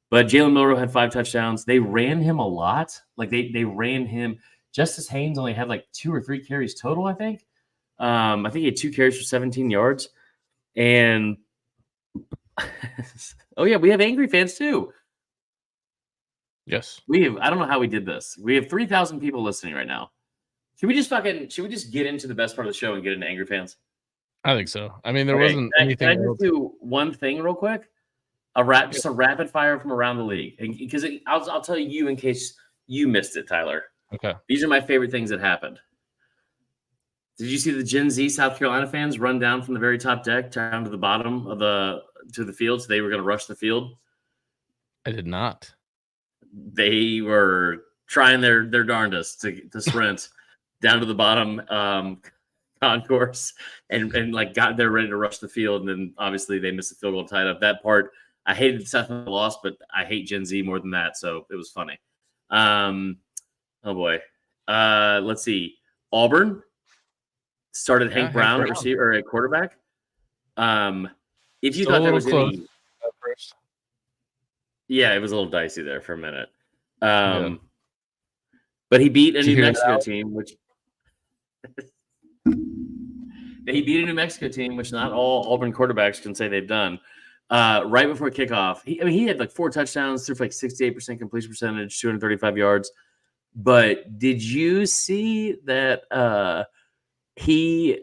But Jalen Milroe had 5 touchdowns. They ran him a lot. Like they ran him. Justice Haynes only had like 2 or 3 carries total, I think. I think he had 2 carries for 17 yards. And we have angry fans too. Yes. I don't know how we did this. We have 3,000 people listening right now. Should we just get into the best part of the show and get into angry fans? I think so. I mean, there wasn't anything. Can I just do one thing real quick? Just a rapid fire from around the league, because I'll tell you in case you missed it, Tyler. Okay. These are my favorite things that happened. Did you see the Gen Z South Carolina fans run down from the very top deck down to the bottom of to the field? So they were going to rush the field. I did not. They were trying their darndest to sprint down to the bottom concourse and like got there ready to rush the field, and then obviously they missed the field goal tied up. That part I hated the South Carolina loss, but I hate Gen Z more than that, so it was funny. Oh boy, let's see. Auburn started Hank Brown at receiver or at quarterback. If you thought that was any, it was a little dicey there for a minute. But he beat a New Mexico team, which not all Auburn quarterbacks can say they've done. Right before kickoff, he had like 4 touchdowns, threw for like 68% completion percentage, 235 yards. But did you see that he,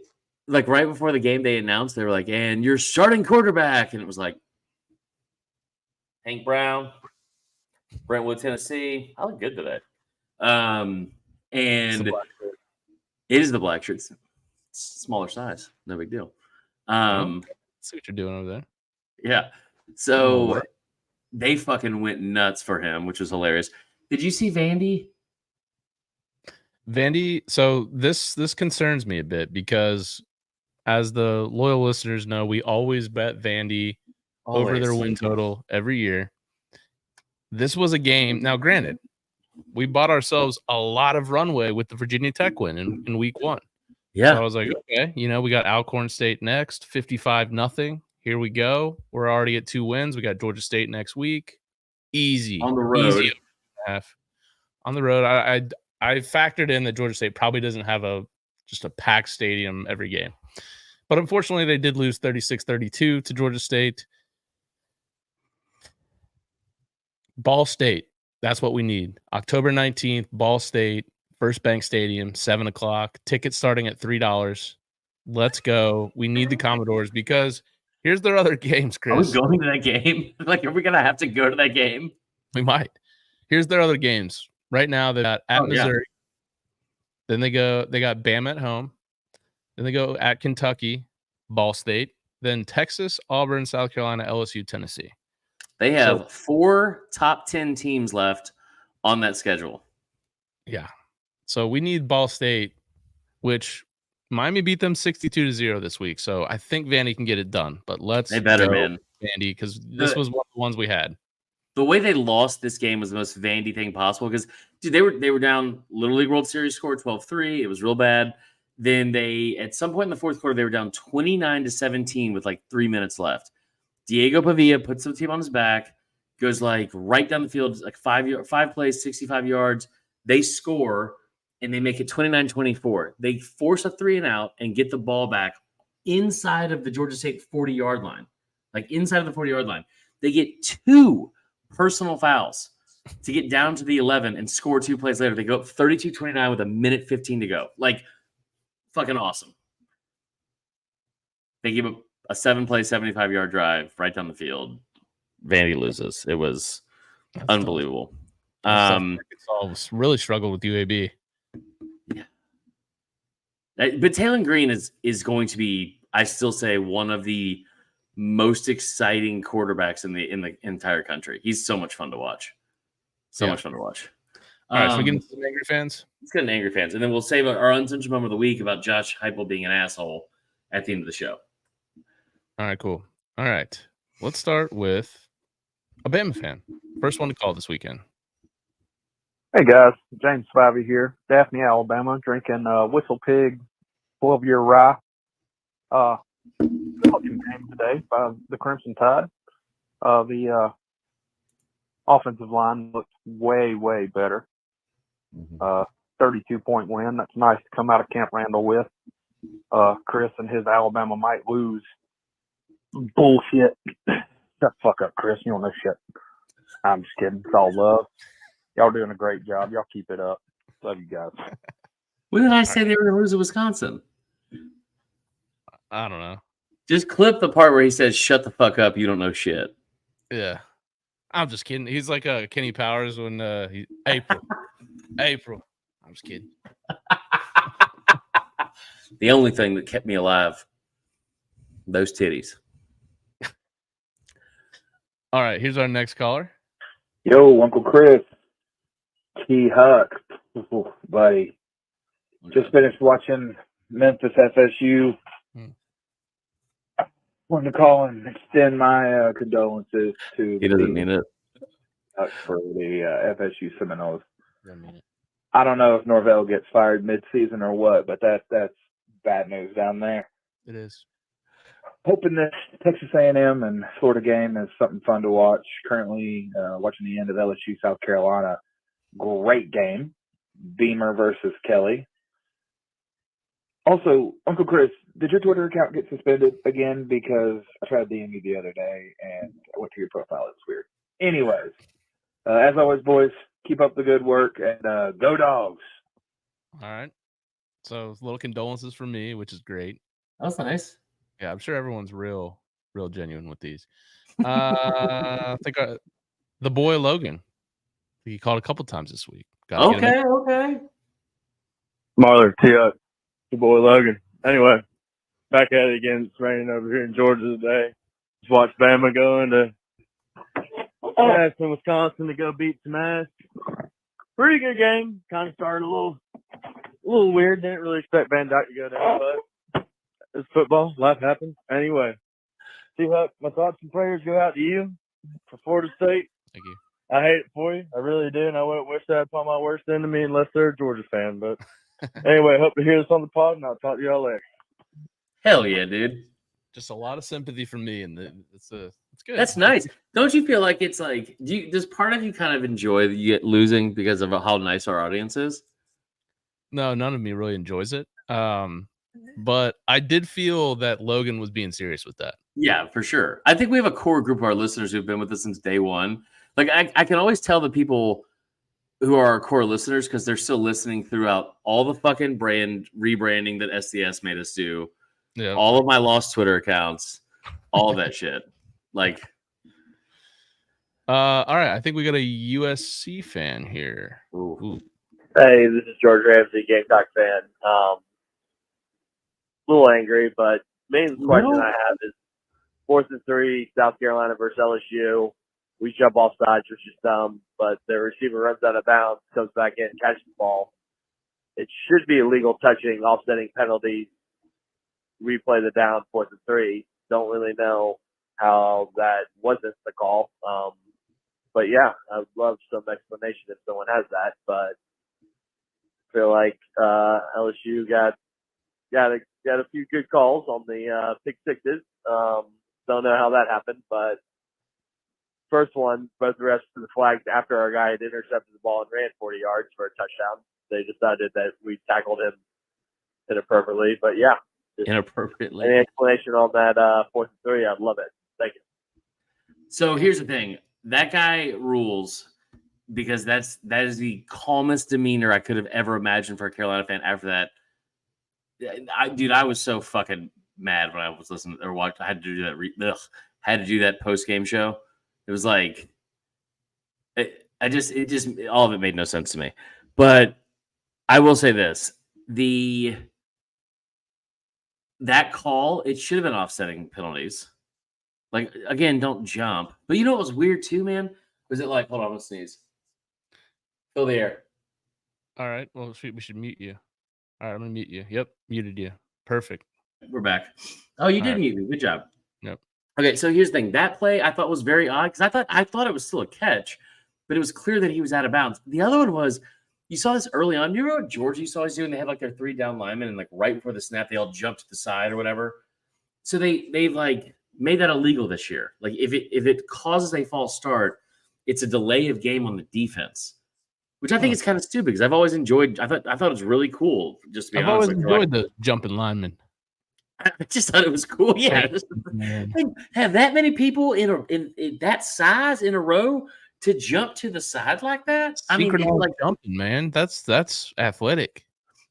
like right before the game, they announced, they were like, and your starting quarterback, and it was like Hank Brown, Brentwood, Tennessee. I look good today. And it is the black shirts. Smaller size, no big deal. See what you're doing over there. Yeah. So they fucking went nuts for him, which was hilarious. Did you see Vandy? So this concerns me a bit because, as the loyal listeners know, we always bet Vandy over their win total every year. This was a game. Now, granted, we bought ourselves a lot of runway with the Virginia Tech win in week 1. Yeah. So I was like, okay, we got Alcorn State next, 55-0. Here we go. We're already at 2 wins. We got Georgia State next week. Easy. On the road. Easy on the road. I factored in that Georgia State probably doesn't have just a packed stadium every game. But unfortunately, they did lose 36-32 to Georgia State. Ball State. That's what we need. October 19th, Ball State, First Bank Stadium, 7 o'clock. Tickets starting at $3. Let's go. We need the Commodores because here's their other games, Chris. Are we going to that game? Like, are we going to have to go to that game? We might. Here's their other games. Right now, they got at Missouri. Then they got Bama at home. Then they go at Kentucky, Ball State. then Texas, Auburn, South Carolina, LSU, Tennessee. They have 4 top 10 teams left on that schedule. Yeah. So we need Ball State, which Miami beat them 62-0 this week. So I think Vandy can get it done. But let's They better, go man. Vandy, because this was one of the ones we had. The way they lost this game was the most Vandy thing possible because, dude, they were down Little League World Series score 12-3. It was real bad. Then they, at some point in the fourth quarter, they were down 29-17 with like 3 minutes left. Diego Pavia puts the team on his back, goes like right down the field, like 5 plays, 65 yards. They score, and they make it 29-24. They force a 3-and-out and get the ball back inside of the Georgia State 40-yard line, like inside of the 40-yard line. They get 2 personal fouls to get down to the 11 and score 2 plays later. They go up 32-29 with 1:15 to go. Like, fucking awesome. They give up a 7-play, 75-yard drive right down the field. Vandy loses. It was unbelievable. Arkansas really struggled with UAB. Yeah. But Taylor Green is going to be, I still say, one of the most exciting quarterbacks in the entire country. He's so much fun to watch. Much fun to watch. All right, so we get into some angry fans. Let's get into angry fans, and then we'll save our uncensored moment of the week about Josh Heupel being an asshole at the end of the show. All right, cool. All right, let's start with a Bama fan. First one to call this weekend. Hey guys, James Spivey here, Daphne, Alabama, drinking Whistle Pig 12-year rye. Good looking game today by the Crimson Tide. The offensive line looked way, way better. 32-point win. That's nice to come out of Camp Randall with. Chris and his Alabama might lose. Bullshit. Shut the fuck up, Chris. You don't know shit. I'm just kidding. It's all love. Y'all doing a great job. Y'all keep it up. Love you guys. When did I say they were going to lose to Wisconsin? I don't know. Just clip the part where he says, "Shut the fuck up. You don't know shit." Yeah. I'm just kidding. He's like Kenny Powers when April. I'm just kidding. The only thing that kept me alive, those titties. All right, here's our next caller. Yo, Uncle Chris. T. Huck. Buddy. Just finished watching Memphis FSU. Wanted to call and extend my condolences to He doesn't mean it. For the FSU Seminoles. I don't know if Norvell gets fired mid-season or what, but that's bad news down there. It is. Hoping this Texas A&M and Florida game is something fun to watch. Currently watching the end of LSU South Carolina. Great game. Beamer versus Kelly. Also, Uncle Chris, did your Twitter account get suspended again? Because I tried DMing you the other day and I went to your profile. It was weird. Anyways, as always, boys, keep up the good work and go Dogs. All right. So little condolences from me, which is great. That's nice. Yeah, I'm sure everyone's real genuine with these. I think the boy Logan. He called a couple times this week. Okay. Marler, T-Up, your boy Logan. Anyway, back at it again. It's raining over here in Georgia today. Just watched Bama go into Madison, Wisconsin to go beat some ass. Pretty good game. Kind of started a little weird. Didn't really expect Van Dyke to go down, but it's football. Life happens. Anyway, T-Huck, my thoughts and prayers go out to you for Florida State. Thank you. I hate it for you. I really do, and I wouldn't wish that upon my worst enemy unless they're a Georgia fan. But anyway, hope to hear this on the pod, and I'll talk to y'all later. Hell yeah, dude. Just a lot of sympathy from me, and it's good. That's nice. Don't you feel like it's like, does part of you kind of enjoy losing because of how nice our audience is? No, none of me really enjoys it. But I did feel that Logan was being serious with that. Yeah, for sure. I think we have a core group of our listeners who've been with us since day one. Like, I can always tell the people who are our core listeners because they're still listening throughout all the fucking rebranding that SDS made us do. Yeah. All of my lost Twitter accounts, all of that shit. Like, all right. I think we got a USC fan here. Ooh. Hey, this is George Ramsey, Gamecock fan. A little angry, but main question I have is 4th and 3, South Carolina versus LSU. We jump off sides, which is dumb, but the receiver runs out of bounds, comes back in, catches the ball. It should be illegal touching, offsetting penalties. Replay the down, 4th and 3. Don't really know how that wasn't the call. But yeah, I'd love some explanation if someone has that. But I feel like LSU got a few good calls on the pick sixes. Don't know how that happened, but first one, both the refs to the flag after our guy had intercepted the ball and ran 40 yards for a touchdown. They decided that we tackled him inappropriately. But yeah, inappropriately. Any explanation on that 4th and 3? I'd love it. Thank you. So here's the thing. That guy rules because that is the calmest demeanor I could have ever imagined for a Carolina fan after that. I was so fucking mad when I was listening or watched. I had to do that. Had to do that post game show. It was like, it just all of it made no sense to me. But I will say this: that call, it should have been offsetting penalties. Like, again, don't jump. But you know what was weird too, man? Was it like, hold on, let's sneeze. Fill the air. All right. Well, we should mute you. All right, I'm gonna mute you. Yep, muted you. Perfect. We're back. Oh, you did mute me. Good job. Yep. Okay, so here's the thing. That play I thought was very odd because I thought it was still a catch, but it was clear that he was out of bounds. The other one was, you saw this early on. You remember what Georgia used to always do? And they had like their 3 down linemen, and like right before the snap, they all jumped to the side or whatever. So they've like made that illegal this year. Like if it causes a false start, it's a delay of game on the defense, which I think is kind of stupid because I've always enjoyed. I thought it was really cool. Just to be honest, I've always enjoyed the jumping linemen. I just thought it was cool. Yeah, have that many people in that size in a row to jump to the side like that. I mean, like jumping, man. That's athletic.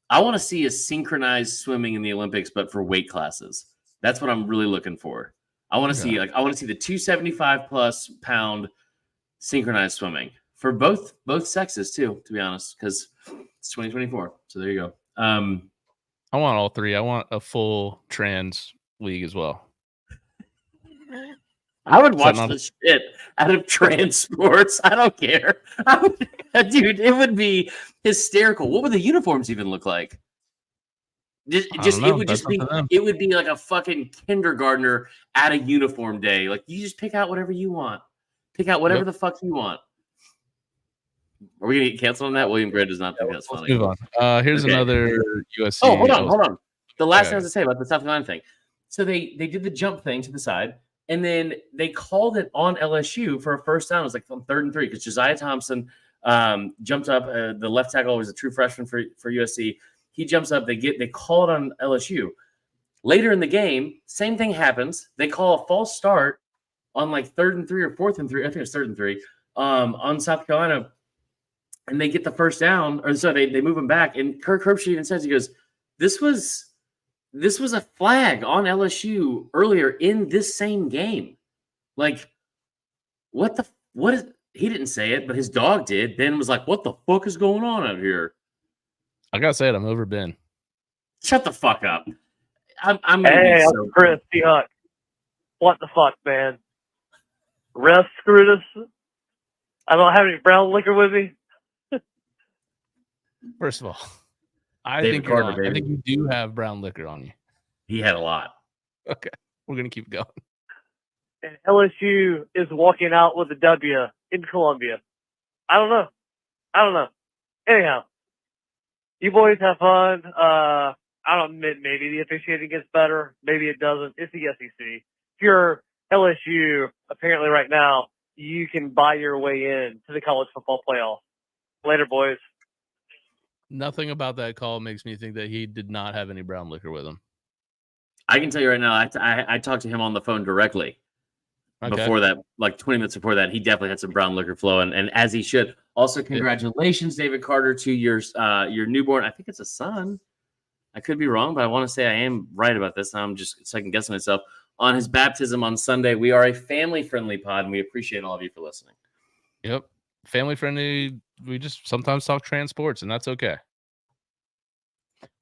I want to see a synchronized swimming in the Olympics, but for weight classes. That's what I'm really looking for. I want to see the 275 plus pound synchronized swimming for both sexes too, to be honest, because it's 2024. So there you go. I want all 3. I want a full trans league as well. I would watch the shit out of trans sports. I don't care. Dude, it would be hysterical. What would the uniforms even look like? It would be like a fucking kindergartner at a uniform day. Like, you just pick out whatever you want. Pick out whatever the fuck you want. Are we gonna get canceled on that? William Gray does not think that's funny. Move on. Here's another USC. Oh, hold on. The last thing I was to say about the South Carolina thing. So they did the jump thing to the side, and then they called it on LSU for a first down. It was like on 3rd and 3 because Josiah Thompson jumped up. The left tackle was a true freshman for USC. He jumps up. They call it on LSU. Later in the game, same thing happens. They call a false start on like 3rd and 3 or 4th and 3. I think it's 3rd and 3 on South Carolina. And they get the first down, or so they move him back. And Kirk Herbstreit even says, he goes, this was a flag on LSU earlier in this same game. Like, what is, he didn't say it, but his dog did. Ben was like, what the fuck is going on out here? I gotta say it, I'm over Ben. Shut the fuck up. I'm Chris, Huck. What the fuck, man? Refs screwed us. I don't have any brown liquor with me. First of all, I David think you're Carter, wrong. I think you do have brown liquor on you. He had a lot. Okay, we're gonna keep going. And LSU is walking out with a W in Columbia. I don't know. Anyhow, you boys have fun. I don't know, maybe the officiating gets better. Maybe it doesn't. It's the SEC. If you're LSU, apparently right now, you can buy your way in to the college football playoff. Later, boys. Nothing about that call makes me think that he did not have any brown liquor with him. I can tell you right now, I talked to him on the phone directly before that, like 20 minutes before that. He definitely had some brown liquor flowing, and as he should. Also, congratulations, David Carter, to your newborn. I think it's a son. I could be wrong, but I want to say I am right about this. I'm just second guessing myself. On his baptism on Sunday, we are a family-friendly pod, and we appreciate all of you for listening. Yep. Family-friendly. We just sometimes talk transports, and that's okay.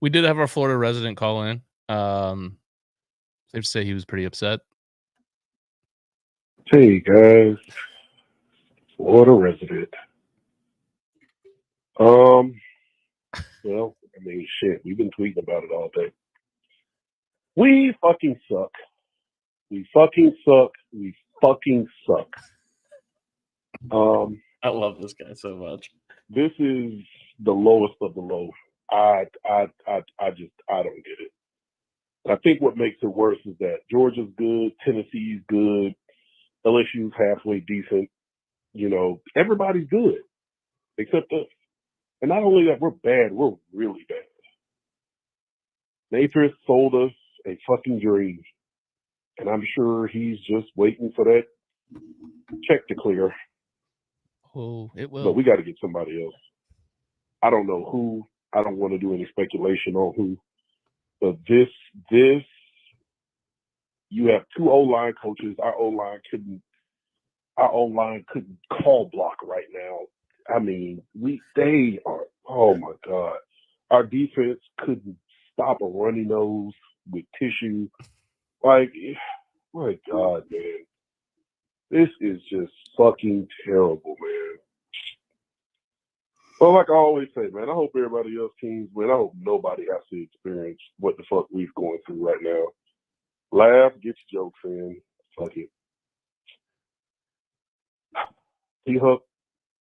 We did have our Florida resident call in. Safe to say he was pretty upset. Hey guys, Florida resident. Well, I mean, shit, we've been tweeting about it all day. We fucking suck. We fucking suck. We fucking suck. I love this guy so much. This is the lowest of the low. I don't get it. I think what makes it worse is that Georgia's good, Tennessee's good, LSU's halfway decent. You know, everybody's good except us. And not only that, we're bad, we're really bad. Napier sold us a fucking dream. And I'm sure he's just waiting for that check to clear. Oh, it will. But we got to get somebody else. I don't know who. I don't want to do any speculation on who. But this, you have two O-line coaches. Our O-line couldn't call block right now. I mean, they are, oh my God. Our defense couldn't stop a runny nose with tissue. Like, my God, man. This is just fucking terrible, man. Well, like I always say, man, I hope everybody else teams win. I hope nobody has to experience what the fuck we're going through right now. Laugh, get your jokes in. Fuck it. Huck,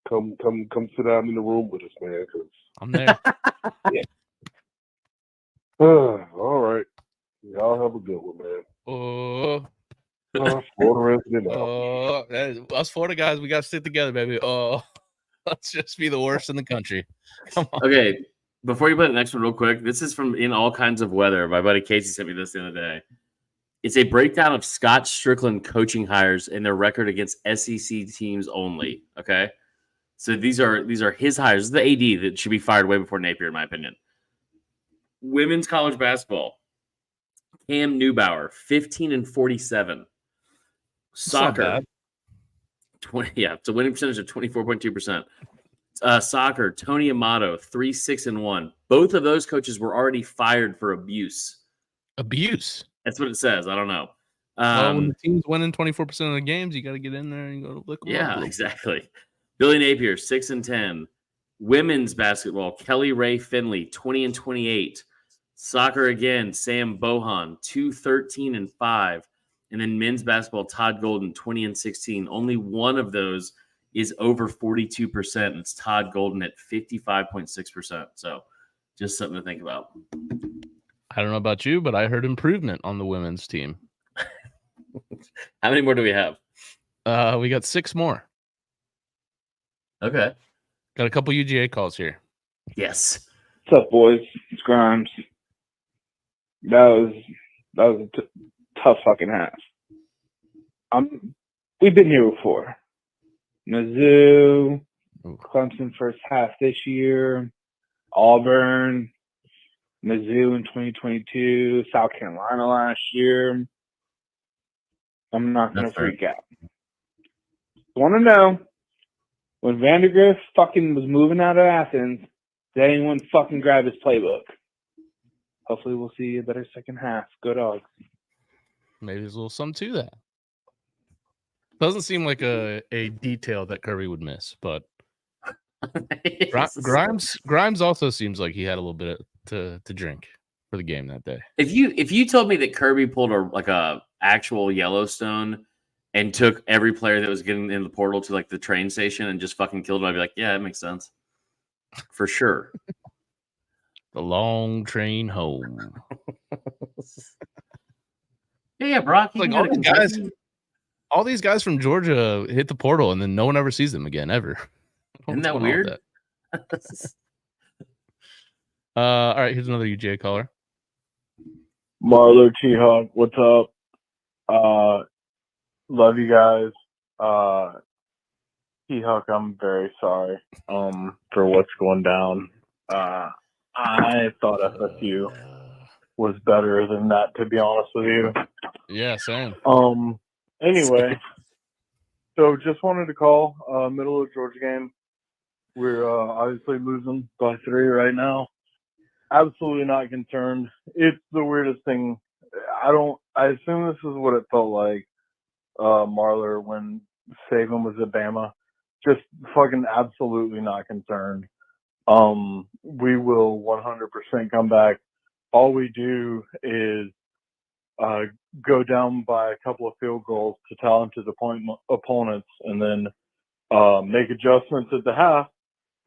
come sit down in the room with us, man. Cause I'm there. yeah. All right. Y'all have a good one, man. Florida resident out. Us Florida guys, we got to stick together, baby. Let's just be the worst in the country. Come on. Okay, before you put the next one real quick, this is from In All Kinds of Weather. My buddy Casey sent me this the other day. It's a breakdown of Scott Strickland coaching hires and their record against SEC teams only. Okay, so these are his hires. This is the AD that should be fired way before Napier, in my opinion. Women's college basketball. Cam Newbauer, 15-47. Soccer, 20. Yeah, it's a winning percentage of 24.2%. Soccer, Tony Amato, 3-6-1. Both of those coaches were already fired for abuse. Abuse. That's what it says. I don't know. When the team's winning 24% of the games, you got to get in there and go to lick them up. Yeah, exactly. Billy Napier, 6-10. Women's basketball, Kelly Ray Finley, 20-28. Soccer again, Sam Bohan, 2-13-5. And then men's basketball, Todd Golden, 20-16. Only one of those is over 42%. And it's Todd Golden at 55.6%. So just something to think about. I don't know about you, but I heard improvement on the women's team. How many more do we have? We got 6 more. Okay. Got a couple UGA calls here. Yes. What's up, boys? It's Grimes. That was a tough fucking half. We've been here before. Mizzou, Clemson first half this year, Auburn, Mizzou in 2022, South Carolina last year. I'm not going to freak out. I want to know, when Vandergriff fucking was moving out of Athens, did anyone fucking grab his playbook? Hopefully we'll see a better second half. Go Dogs. Maybe there's a little something to that. Doesn't seem like a detail that Kirby would miss, but Grimes also seems like he had a little bit to drink for the game that day. If you told me that Kirby pulled a actual Yellowstone and took every player that was getting in the portal to like the train station and just fucking killed him, I'd be like, yeah, that makes sense. For sure. The long train home. Yeah, Brock. Like all these guys from Georgia hit the portal and then no one ever sees them again, ever. Isn't that weird? All right, here's another UGA caller. Marler, T-Hawk, what's up? Love you guys. T-Hawk, I'm very sorry for what's going down. I thought FSU was better than that, to be honest with you. Yeah, same. Anyway, so just wanted to call, middle of the Georgia game. We're obviously losing by 3 right now. Absolutely not concerned. It's the weirdest thing. I assume this is what it felt like Marler when Saban was at Bama. Just fucking absolutely not concerned. We will 100% come back. All we do is go down by a couple of field goals to talented opponents, and then make adjustments at the half,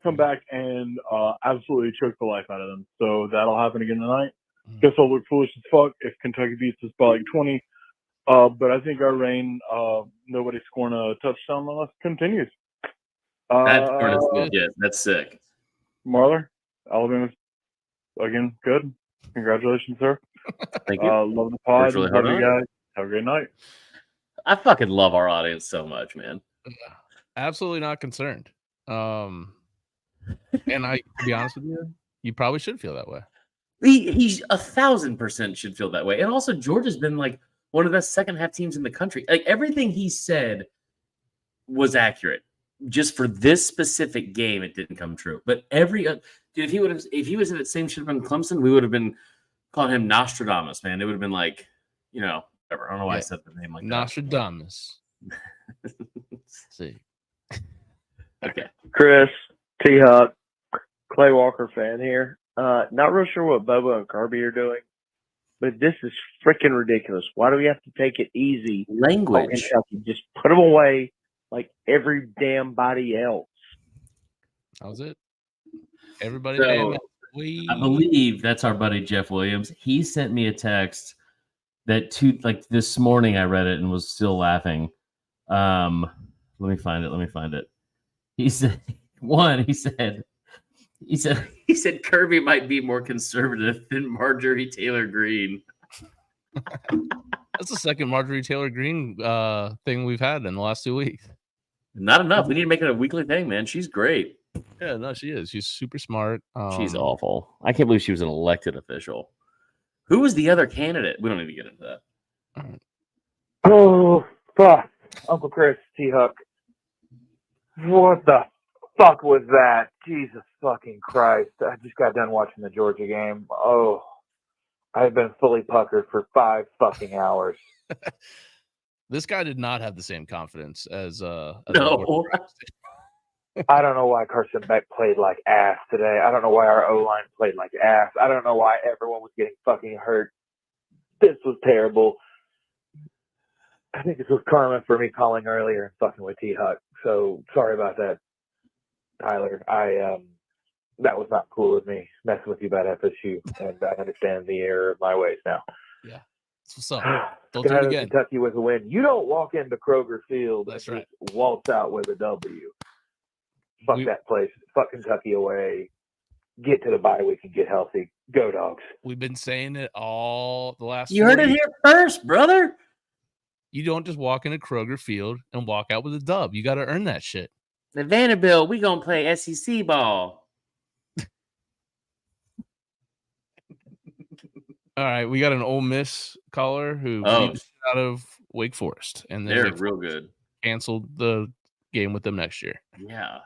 come back and absolutely choke the life out of them. So that'll happen again tonight. Guess I'll look foolish as fuck if Kentucky beats us by like 20. But I think our reign, nobody scoring a touchdown on us, continues. That part is good. Yeah, that's sick. Marler, Alabama's again good. Congratulations, sir. Thank you. Love the pod. Really Love you guys. Have a great night. I fucking love our audience so much, man. Absolutely not concerned. And to be honest with you, you probably should feel that way. He's 1,000% should feel that way. And also, Georgia's been like one of the best second half teams in the country. Like everything he said was accurate. Just for this specific game, it didn't come true. But dude, if he was in that same shit in Clemson, we would have been calling him Nostradamus, man. It would have been like, whatever. I don't know why I said the name like Nostradamus. See. Okay. Chris, T-Huck, Clay Walker fan here. Not real sure what Bobo and Kirby are doing, but this is freaking ridiculous. Why do we have to take it easy? Language. Just put them away like every damn body else. That was it. Everybody. So, I believe that's our buddy Jeff Williams. He sent me a text that this morning I read it and was still laughing. Let me find it. He said Kirby might be more conservative than Marjorie Taylor Greene. That's the second Marjorie Taylor Greene thing we've had in the last 2 weeks. Not enough. We need to make it a weekly thing, man. She's great. Yeah, no, she is. She's super smart. She's awful. I can't believe she was an elected official. Who was the other candidate? We don't need to get into that. All right. Oh, fuck. Uncle Chris, T-Huck. What the fuck was that? Jesus fucking Christ. I just got done watching the Georgia game. Oh, I've been fully puckered for 5 fucking hours. This guy did not have the same confidence as no. I don't know why Carson Beck played like ass today. I don't know why our O-line played like ass. I don't know why everyone was getting fucking hurt. This was terrible. I think this was karma for me calling earlier and fucking with T-Huck. So sorry about that, Tyler. That was not cool with me messing with you about FSU, and I understand the error of my ways now. Yeah. What's up? Don't do it again. Kentucky with a win. You don't walk into Kroger Field That's and right. just waltz out with a W. Fuck that place. Fuck Kentucky away. Get to the bye week and get healthy. Go Dogs. We've been saying it all the last. You heard it here first, brother. You don't just walk into Kroger Field and walk out with a dub. You got to earn that shit. The Vanderbilt, we gonna play SEC ball. All right, we got an Ole Miss caller who beat the shit out of Wake Forest, and they're real good. Canceled the game with them next year. Yeah.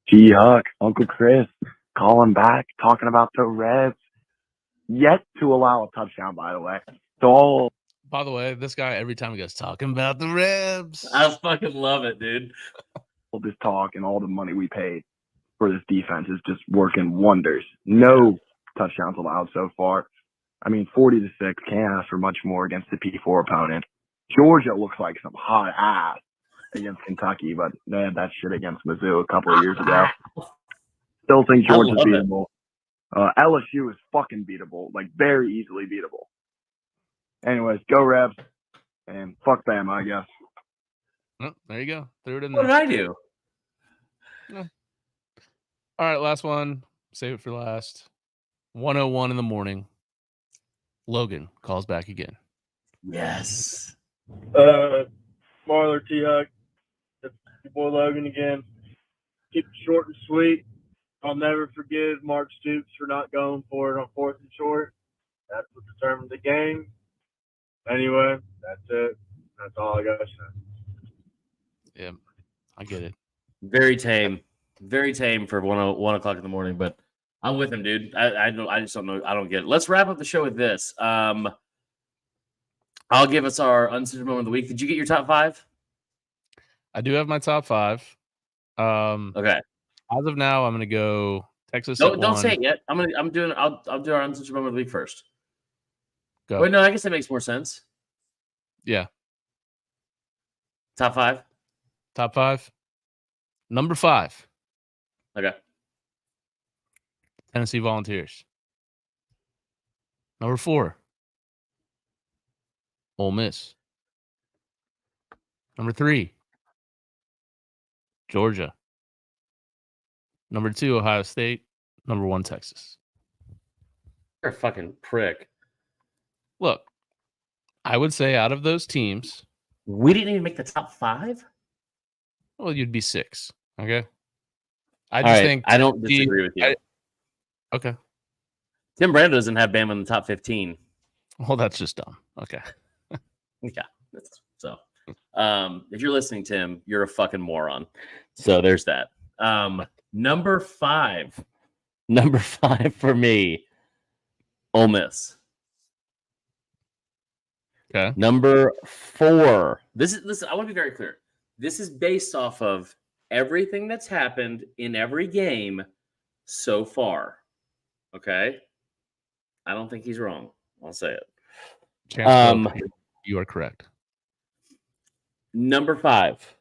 Huck, Uncle Chris, calling back, talking about the Reds. Yet to allow a touchdown, by the way. So, by the way, this guy every time he goes talking about the Rebs. I fucking love it, dude. All this talk and all the money we paid for this defense is just working wonders. No touchdowns allowed so far. I mean, 40-6 can't ask for much more against the P4 opponent. Georgia looks like some hot ass against Kentucky, but they had that shit against Mizzou a couple of years ago. Still think Georgia's beatable. LSU is fucking beatable, like very easily beatable. Anyways, go Rebs and fuck Bama, I guess. Oh, there you go. Threw it in there. What did I do? Yeah. All right, last one. Save it for last. 1:01 in the morning. Logan calls back again. Yes. Marler, T-Huck, it's your boy Logan again. Keep it short and sweet. I'll never forgive Mark Stoops for not going for it on 4th and short. That's what determined the game. Anyway, that's it. That's all I got to say. Yeah, I get it. Very tame. Very tame for 1 o'clock in the morning, but I'm with him, dude. I just don't know. I don't get it. Let's wrap up the show with this. I I'll give us our uncensored moment of the week. Did you get your top 5? I do have my top 5. Okay. As of now, I'm going to go Texas. Don't say it yet. I'll do our uncensored moment of the week first. Go. Wait, no, I guess that makes more sense. Yeah. Top 5. Top 5. Number 5. Okay. Tennessee Volunteers. Number 4. Ole Miss. Number 3. Georgia. Number 2, Ohio State. Number 1, Texas. You're a fucking prick. Look, I would say out of those teams, we didn't even make the top 5. Well, you'd be 6. Okay. I just think I don't disagree with you. Okay. Tim Brando doesn't have Bama in the top 15. Well, that's just dumb. Okay. Yeah. So, if you're listening, Tim, you're a fucking moron. So there's that. Number 5 for me, Ole Miss. Okay. Number 4. This I want to be very clear. This is based off of everything that's happened in every game so far. Okay? I don't think he's wrong. I'll say it. You are correct. Number 5,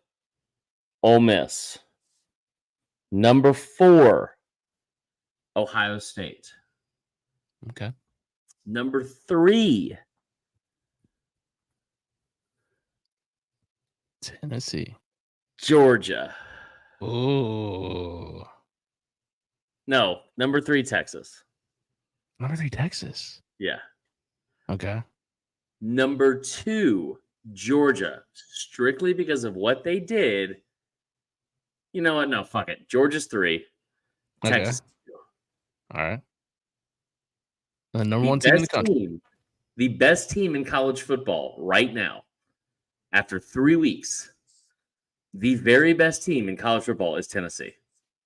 Ole Miss. Number 4, Ohio State. Okay. Number 3, Tennessee. Georgia. Oh. No, number 3, Texas. Number 3, Texas. Yeah. Okay. Number 2, Georgia. Strictly because of what they did. You know what? No, fuck it. Georgia's 3. Okay. Texas. All right. And the number 1 team in the country. The best team in college football right now, after 3 weeks, the very best team in college football is Tennessee.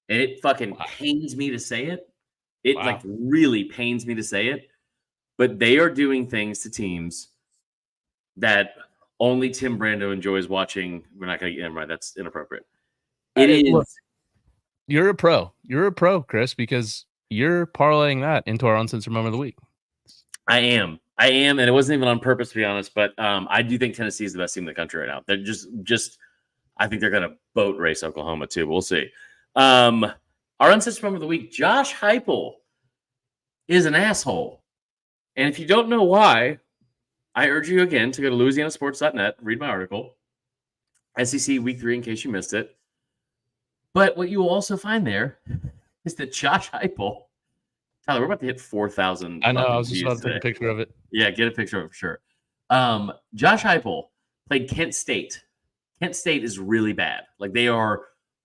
And it fucking pains me to say it. It like really pains me to say it. But they are doing things to teams that only Tim Brando enjoys watching. We're not going to get in right. That's inappropriate. It is. Look, you're a pro. You're a pro, Chris, because you're parlaying that into our uncensored moment of the week. I am, and it wasn't even on purpose, to be honest. But I do think Tennessee is the best team in the country right now. They're just. I think they're going to boat race Oklahoma too. We'll see. Our uncensored moment of the week: Josh Heupel is an asshole, and if you don't know why, I urge you again to go to LouisianaSports.net, read my article, SEC Week 3, in case you missed it. But what you will also find there is that Josh Heupel, Tyler, we're about to hit 4,000. I know. I was just about to take a picture of it. Yeah, get a picture of it for sure. Josh Heupel played Kent State. Kent State is really bad. Like, they are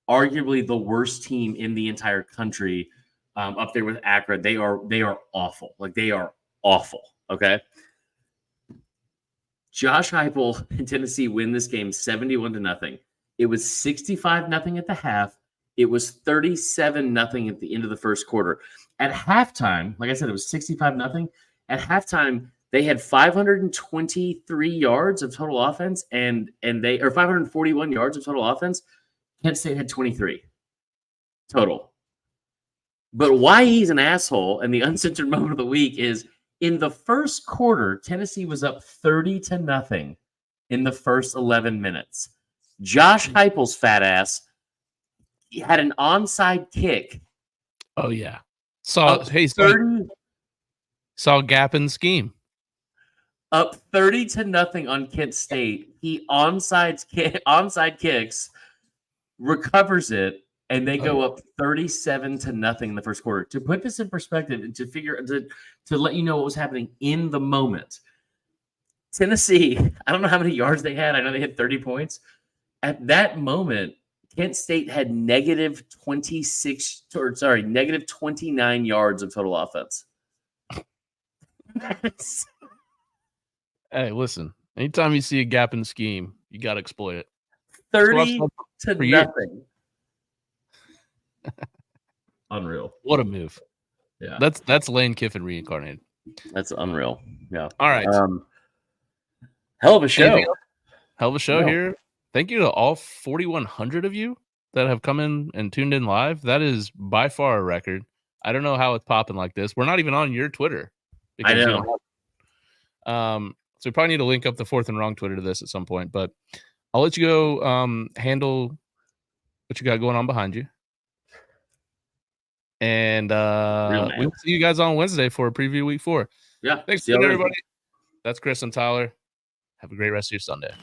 arguably the worst team in the entire country, up there with Akron. They are awful. Like, they are awful. Okay. Josh Heupel and Tennessee win this game 71-0. It was 65-0 at the half. It was 37-0 at the end of the first quarter. At halftime, like I said, it was 65-0. At halftime, they had 523 yards of total offense, and 541 yards of total offense. Kent State had 23 total. But why he's an asshole and the uncensored moment of the week is in the first quarter, Tennessee was up 30-0 in the first 11 minutes. Josh Heupel's fat ass had an onside kick. Oh yeah, saw gap in the scheme. Up 30-0 on Kent State. He onside kicks, recovers it, and they go up 37-0 in the first quarter. To put this in perspective and to let you know what was happening in the moment, Tennessee, I don't know how many yards they had. I know they had 30 points. At that moment, Kent State had negative 29 yards of total offense. Hey, listen. Anytime you see a gap in the scheme, you got to exploit it. 30-0. Unreal. What a move. Yeah. That's Lane Kiffin reincarnated. That's unreal. Yeah. All right. Hell of a show. Hell of a show No. here. Thank you to all 4,100 of you that have come in and tuned in live. That is by far a record. I don't know how it's popping like this. We're not even on your Twitter. I you know. don't so we probably need to link up the Fourth and Wrong Twitter to this at some point. But I'll let you go handle what you got going on behind you. And we'll see you guys on Wednesday for a preview week 4. Yeah. Thanks, See y'all then. everybody. That's Chris and Tyler. Have a great rest of your Sunday.